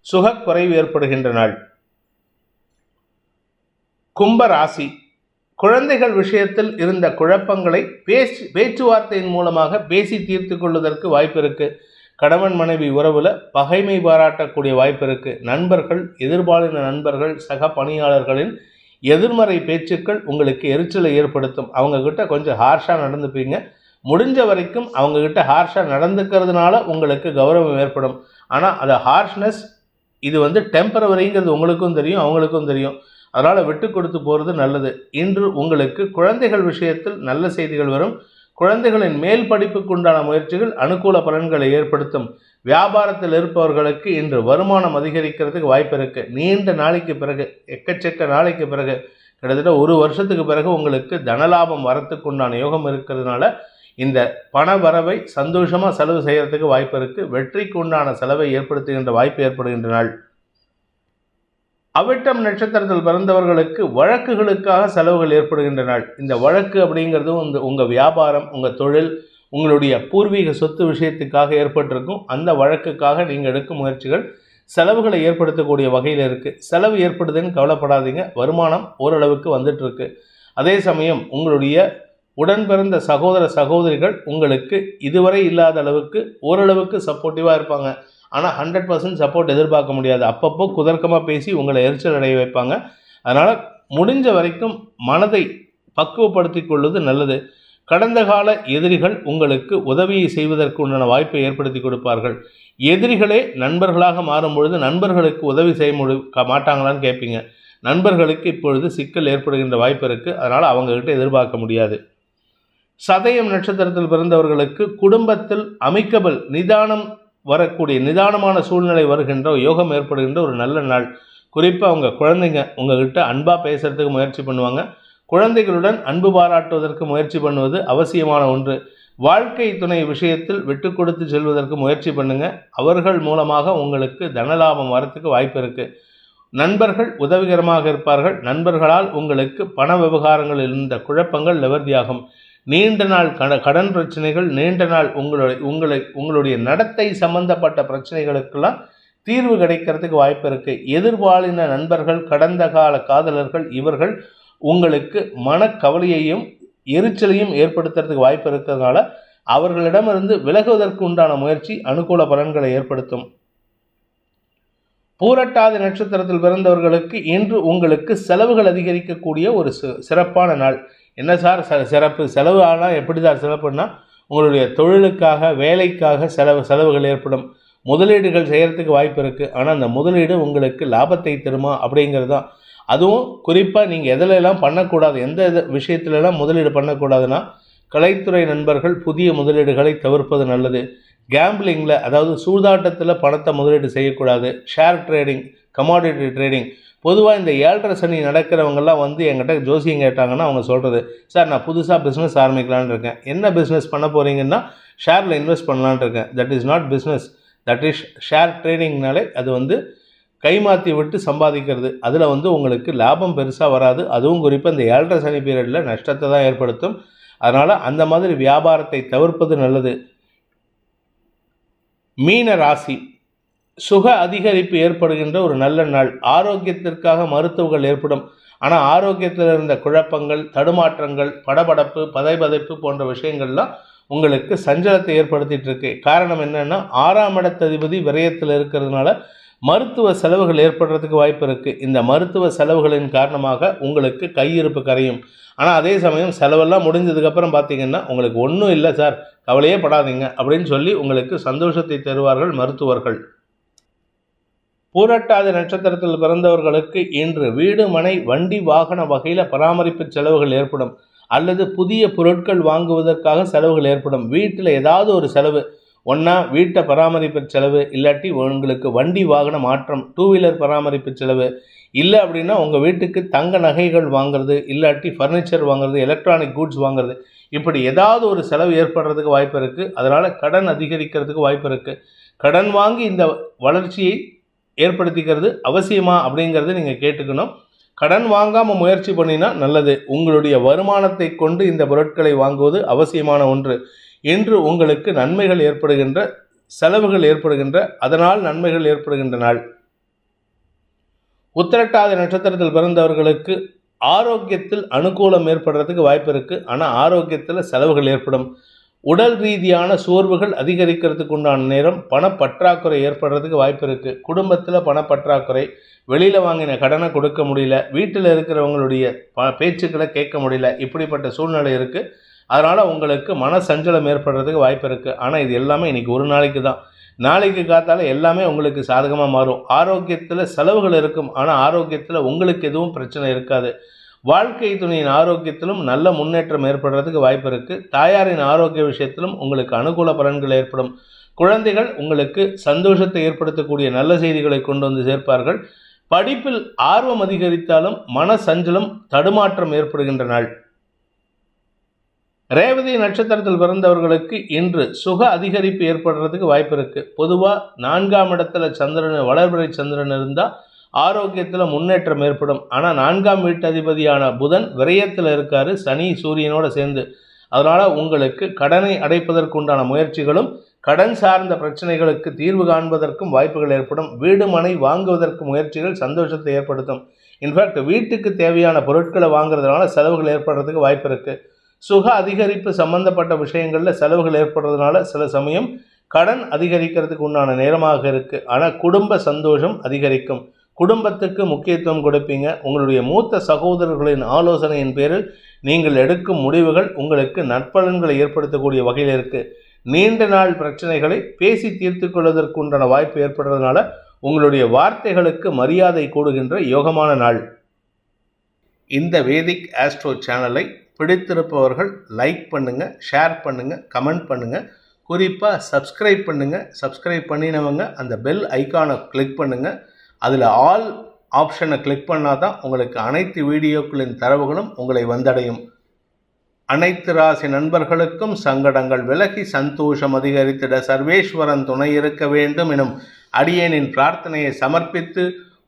சுகக்குறைவு ஏற்படுகின்ற நாள். கும்ப ராசி. குழந்தைகள் விஷயத்தில் இருந்த குழப்பங்களை பேச்சுவார்த்தையின் மூலமாக பேசி தீர்த்து கொள்வதற்கு வாய்ப்பு இருக்குது. கணவன் மனைவி உறவில் பகைமை பாராட்டக்கூடிய வாய்ப்பு இருக்குது. நண்பர்கள், எதிர்பாலின நண்பர்கள், சக பணியாளர்களின் எதிர்மறை பேச்சுக்கள் உங்களுக்கு எரிச்சலை ஏற்படுத்தும். அவங்கக்கிட்ட கொஞ்சம் ஹார்ஷாக நடந்துப்பீங்க. முடிஞ்ச வரைக்கும் அவங்கக்கிட்ட ஹார்ஷாக நடந்துக்கிறதுனால உங்களுக்கு கௌரவம் ஏற்படும். ஆனால் அது ஹார்ஷ்னஸ் இது டெம்பரவரிங்கிறது உங்களுக்கும் தெரியும், அவங்களுக்கும் தெரியும். அதனால் விட்டு கொடுத்து போகிறது நல்லது. இன்று உங்களுக்கு குழந்தைகள் விஷயத்தில் நல்ல செய்திகள் வரும். குழந்தைகளின் மேல் படிப்புக்கு உண்டான முயற்சிகள் அனுகூல பலன்களை ஏற்படுத்தும். வியாபாரத்தில் இருப்பவர்களுக்கு இன்று வருமானம் அதிகரிக்கிறதுக்கு வாய்ப்பு இருக்குது. நீண்ட நாளைக்கு பிறகு, எக்கச்சக்க நாளைக்கு பிறகு, கிட்டத்தட்ட 1 வருஷத்துக்கு பிறகு உங்களுக்கு தனலாபம் வரத்துக்கு உண்டான யோகம் இருக்கிறதுனால இந்த பண வரவை சந்தோஷமாக செலவு செய்கிறதுக்கு வாய்ப்பு இருக்குது. வெற்றிக்கு உண்டான செலவை ஏற்படுத்துகின்ற வாய்ப்பு ஏற்படுகின்ற நாள். அவிட்டம் நட்சத்திரத்தில் பிறந்தவர்களுக்கு வழக்குகளுக்காக செலவுகள் ஏற்படுகின்ற நாள். இந்த வழக்கு அப்படிங்கிறது உங்கள் வியாபாரம், உங்கள் தொழில், உங்களுடைய பூர்வீக சொத்து விஷயத்துக்காக ஏற்பட்டிருக்கும். அந்த வழக்குக்காக நீங்கள் எடுக்கும் முயற்சிகள் செலவுகளை ஏற்படுத்தக்கூடிய வகையில் இருக்குது. செலவு ஏற்படுதுன்னு கவலைப்படாதீங்க. வருமானம் ஓரளவுக்கு வந்துட்டுருக்கு. அதே சமயம் உங்களுடைய உடன் பிறந்த சகோதர சகோதரிகள் உங்களுக்கு இதுவரை இல்லாத அளவுக்கு ஓரளவுக்கு சப்போர்ட்டிவாக இருப்பாங்க. ஆனால் 100% சப்போர்ட் எதிர்பார்க்க முடியாது. அப்பப்போ குதர்க்கமாக பேசி உங்களை எரிச்சல் அடைய வைப்பாங்க. அதனால் முடிஞ்ச வரைக்கும் மனதை பக்குவப்படுத்தி கொள்வது நல்லது. கடந்த கால எதிரிகள் உங்களுக்கு உதவியை செய்வதற்கு உண்டான வாய்ப்பை ஏற்படுத்தி கொடுப்பார்கள். எதிரிகளே நண்பர்களாக மாறும் பொழுது நண்பர்களுக்கு உதவி செய்ய மாட்டாங்களான்னு கேட்பீங்க. நண்பர்களுக்கு இப்பொழுது சிக்கல் ஏற்படுகின்ற வாய்ப்பு இருக்குது. அதனால் அவங்கக்கிட்ட எதிர்பார்க்க முடியாது. சதயம் நட்சத்திரத்தில் பிறந்தவர்களுக்கு குடும்பத்தில் அமைக்கபிள் நிதானமான சூழ்நிலை வருகின்ற யோகம் ஏற்படுகின்ற ஒரு நல்ல நாள். குறிப்பாக உங்கள் குழந்தைங்க உங்கள்கிட்ட அன்பாக பேசுகிறதுக்கு முயற்சி பண்ணுவாங்க. குழந்தைகளுடன் அன்பு பாராட்டுவதற்கு முயற்சி பண்ணுவது அவசியமான ஒன்று. வாழ்க்கை துணை விஷயத்தில் விட்டு கொடுத்து செல்வதற்கு முயற்சி பண்ணுங்கள். அவர்கள் மூலமாக உங்களுக்கு தனலாபம் வரத்துக்கு வாய்ப்பு இருக்குது. நண்பர்கள் உதவிகரமாக இருப்பார்கள். நண்பர்களால் உங்களுக்கு பண விவகாரங்களில் இருந்த குழப்பங்கள் நிவர்த்தியாகும். நீண்ட நாள் கடன் பிரச்சனைகள், நீண்ட நாள் உங்களுடைய நடத்தை சம்பந்தப்பட்ட பிரச்சனைகளுக்கெல்லாம் தீர்வு கிடைக்கிறதுக்கு வாய்ப்பு இருக்குது. எதிர்பாலின நண்பர்கள், கடந்த கால காதலர்கள், இவர்கள் உங்களுக்கு மனக்கவலையையும் எரிச்சலையும் ஏற்படுத்துறதுக்கு வாய்ப்பு இருக்கிறதுனால அவர்களிடமிருந்து விலகுவதற்கு உண்டான முயற்சி அனுகூல பலன்களை ஏற்படுத்தும். பூரட்டாதி நட்சத்திரத்தில் பிறந்தவர்களுக்கு இன்று உங்களுக்கு செலவுகள் அதிகரிக்கக்கூடிய ஒரு சிறப்பான நாள். என்ன சார் சிறப்பு? செலவு ஆனால் எப்படி சார் சிறப்புன்னா, உங்களுடைய தொழிலுக்காக, வேலைக்காக செலவுகள் ஏற்படும். முதலீடுகள் செய்கிறதுக்கு வாய்ப்பு இருக்குது. ஆனால் அந்த முதலீடு உங்களுக்கு லாபத்தை தருமா அப்படிங்கிறது தான். அதுவும் குறிப்பாக நீங்கள் எதிலெல்லாம் பண்ணக்கூடாது, எந்த விஷயத்துலலாம் முதலீடு பண்ணக்கூடாதுன்னா, கலைத்துறை நண்பர்கள் புதிய முதலீடுகளை தவிர்ப்பது நல்லது. கேம்பிளிங்கில், அதாவது சூதாட்டத்தில் பணத்தை முதலீடு செய்யக்கூடாது. ஷேர் ட்ரேடிங், கமாடிட்டி ட்ரேடிங், பொதுவாக இந்த 7.5 சனி நடக்கிறவங்கெல்லாம் என்கிட்ட ஜோசியம் கேட்டாங்கன்னா அவங்க சொல்கிறது, சார் நான் புதுசாக பிஸ்னஸ் ஆரம்பிக்கலான்னு இருக்கேன். என்ன பிஸ்னஸ் பண்ண போகிறீங்கன்னா, ஷேரில் இன்வெஸ்ட் பண்ணலான்னு இருக்கேன். That is not business, that is share ட்ரேடிங்னாலே அது கைமாற்றி விட்டு சம்பாதிக்கிறது. அதில் உங்களுக்கு லாபம் பெருசாக வராது. அதுவும் குறிப்பாக இந்த 7.5 சனி பீரியடில் நஷ்டத்தை தான் ஏற்படுத்தும். அதனால் அந்த மாதிரி வியாபாரத்தை தவிர்ப்பது நல்லது. மீன ராசி, சுக அதிகரிப்பு ஏற்படுகின்ற ஒரு நல்ல நாள். ஆரோக்கியத்திற்காக மருத்துவங்கள் ஏற்படும். ஆனால் ஆரோக்கியத்தில் இருந்த குழப்பங்கள், தடுமாற்றங்கள், படபடப்பு, பதைபதைப்பு போன்ற விஷயங்கள்லாம் உங்களுக்கு சஞ்சலத்தை ஏற்படுத்திட்டு இருக்கு. காரணம் என்னன்னா, 6ஆம் இடத்ததிபதி விரயத்தில் இருக்கிறதுனால மருத்துவ செலவுகள் ஏற்படுறதுக்கு வாய்ப்பு இருக்குது. இந்த மருத்துவ செலவுகளின் காரணமாக உங்களுக்கு கையிருப்பு கரையும். ஆனால் அதே சமயம் செலவெல்லாம் முடிஞ்சதுக்கப்புறம் பார்த்தீங்கன்னா, உங்களுக்கு ஒன்றும் இல்லை சார், கவலையே படாதீங்க அப்படின்னு சொல்லி உங்களுக்கு சந்தோஷத்தை தருவார்கள் மருத்துவர்கள். பூரட்டாதி நட்சத்திரத்தில் பிறந்தவர்களுக்கு இன்று வீடு, மனை, வண்டி, வாகன வகையில் பராமரிப்பு செலவுகள் ஏற்படும். அல்லது புதிய பொருட்கள் வாங்குவதற்காக செலவுகள் ஏற்படும். வீட்டில் ஏதாவது ஒரு செலவு, ஒன்றா வீட்டை பராமரிப்பு செலவு, இல்லாட்டி உங்களுக்கு வண்டி வாகன மாற்றம், 2 வீலர் பராமரிப்பு செலவு, இல்லை அப்படின்னா உங்கள் வீட்டுக்கு தங்க நகைகள் வாங்குறது, இல்லாட்டி ஃபர்னிச்சர் வாங்குறது, எலக்ட்ரானிக் கூட்ஸ் வாங்குறது, இப்படி ஏதாவது ஒரு செலவு ஏற்படுறதுக்கு வாய்ப்பு இருக்குது. அதனால் கடன் அதிகரிக்கிறதுக்கு வாய்ப்பு இருக்குது. கடன் வாங்கி இந்த வளர்ச்சியை ஏற்படுத்திக்கிறது அவசியமா அப்படிங்கிறது நீங்கள் கேட்டுக்கணும். கடன் வாங்காமல் முயற்சி பண்ணினா நல்லது. உங்களுடைய வருமானத்தை கொண்டு இந்த பொருட்களை வாங்குவது அவசியமான ஒன்று. இன்று உங்களுக்கு நன்மைகள் ஏற்படுகின்ற, செலவுகள் ஏற்படுகின்ற, அதனால் நன்மைகள் ஏற்படுகின்ற நாள். உத்திரட்டாதி நட்சத்திரத்தில் பிறந்தவர்களுக்கு ஆரோக்கியத்தில் அனுகூலம் ஏற்படுறதுக்கு வாய்ப்பு இருக்குது. ஆனால் ஆரோக்கியத்தில் செலவுகள் ஏற்படும். உடல் ரீதியான சோர்வுகள் அதிகரிக்கிறதுக்கு உண்டான நேரம். பணப்பற்றாக்குறை ஏற்படுறதுக்கு வாய்ப்பு இருக்குது. குடும்பத்தில் பணப்பற்றாக்குறை, வெளியில் வாங்கின கடனை கொடுக்க முடியல, வீட்டில் இருக்கிறவங்களுடைய பேச்சுக்களை கேட்க முடியல, இப்படிப்பட்ட சூழ்நிலை இருக்குது. அதனால் உங்களுக்கு மன சஞ்சலம் ஏற்படுறதுக்கு வாய்ப்பு இருக்குது. ஆனால் இது எல்லாமே இன்றைக்கி ஒரு நாளைக்கு தான். நாளைக்கு காத்தால எல்லாமே உங்களுக்கு சாதகமாக மாறும். ஆரோக்கியத்தில் செலவுகள் இருக்கும். ஆனால் ஆரோக்கியத்தில் உங்களுக்கு எதுவும் பிரச்சனை இருக்காது. வாழ்க்கை துணையின் ஆரோக்கியத்திலும் நல்ல முன்னேற்றம் ஏற்படுறதுக்கு வாய்ப்பு இருக்குது. தாயாரின் ஆரோக்கிய விஷயத்திலும் உங்களுக்கு அனுகூல பலன்கள் ஏற்படும். குழந்தைகள் உங்களுக்கு சந்தோஷத்தை ஏற்படுத்தக்கூடிய நல்ல செய்திகளை கொண்டு வந்து சேர்ப்பார்கள். படிப்பில் ஆர்வம் அதிகரித்தாலும் மன சஞ்சலம், தடுமாற்றம் ஏற்படுகின்ற நாள். ரேவதி நட்சத்திரத்தில் பிறந்தவர்களுக்கு இன்று சுக அதிகரிப்பு ஏற்படுறதுக்கு வாய்ப்பு இருக்குது. பொதுவாக 4ஆம் இடத்துல சந்திரன், வளர்பிறை சந்திரன் இருந்தால் ஆரோக்கியத்தில் முன்னேற்றம் ஏற்படும். ஆனால் 4ஆம் வீட்டு அதிபதியான புதன் விரயத்தில் இருக்கார், சனி சூரியனோடு சேர்ந்து. அதனால் உங்களுக்கு கடனை அடைப்பதற்குண்டான முயற்சிகளும், கடன் சார்ந்த பிரச்சனைகளுக்கு தீர்வு காண்பதற்கும் வாய்ப்புகள் ஏற்படும். வீடு, மனை வாங்குவதற்கு முயற்சிகள் சந்தோஷத்தை ஏற்படுத்தும். இன்ஃபேக்ட் வீட்டுக்கு தேவையான பொருட்களை வாங்குறதுனால செலவுகள் ஏற்படுறதுக்கு வாய்ப்பு இருக்குது. சுக அதிகரிப்பு சம்பந்தப்பட்ட விஷயங்களில் செலவுகள் ஏற்படுறதுனால சில சமயம் கடன் அதிகரிக்கிறதுக்கு உண்டான நேரமாக இருக்குது. ஆனால் குடும்ப சந்தோஷம் அதிகரிக்கும். குடும்பத்துக்கு முக்கியத்துவம் கொடுப்பீங்க. உங்களுடைய மூத்த சகோதரர்களின் ஆலோசனையின் பேரில் நீங்கள் எடுக்கும் முடிவுகள் உங்களுக்கு நற்பலன்களை ஏற்படுத்தக்கூடிய வகையில் இருக்குது. நீண்ட நாள் பிரச்சனைகளை பேசி தீர்த்து கொள்வதற்கு உண்டான வாய்ப்பு ஏற்படுறதுனால உங்களுடைய வார்த்தைகளுக்கு மரியாதை கூடுகின்ற யோகமான நாள். இந்த வேதிக் ஆஸ்ட்ரோ சேனலை பிடித்திருப்பவர்கள் லைக் பண்ணுங்கள், ஷேர் பண்ணுங்கள், கமெண்ட் பண்ணுங்கள். குறிப்பாக சப்ஸ்கிரைப் பண்ணுங்கள். சப்ஸ்கிரைப் பண்ணினவங்க அந்த பெல் ஐக்கானை கிளிக் பண்ணுங்கள். அதில் ஆல் ஆப்ஷனை கிளிக் பண்ணால் தான் உங்களுக்கு அனைத்து வீடியோக்களின் தரவுகளும் உங்களை வந்தடையும். அனைத்து ராசி நண்பர்களுக்கும் சங்கடங்கள் விலகி சந்தோஷம் அதிகரித்திட சர்வேஸ்வரன் துணை இருக்க வேண்டும் எனும் அடியேனின் பிரார்த்தனையை சமர்ப்பித்து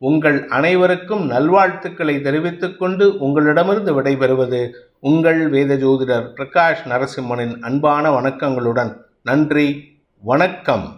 உங்கள் அனைவருக்கும் நல்வாழ்த்துக்களை தெரிவித்துக் கொண்டு உங்களிடமிருந்து விடைபெறுவது உங்கள் வேத ஜோதிடர் பிரகாஷ் நரசிம்மனின் அன்பான வணக்கங்களுடன். நன்றி, வணக்கம்.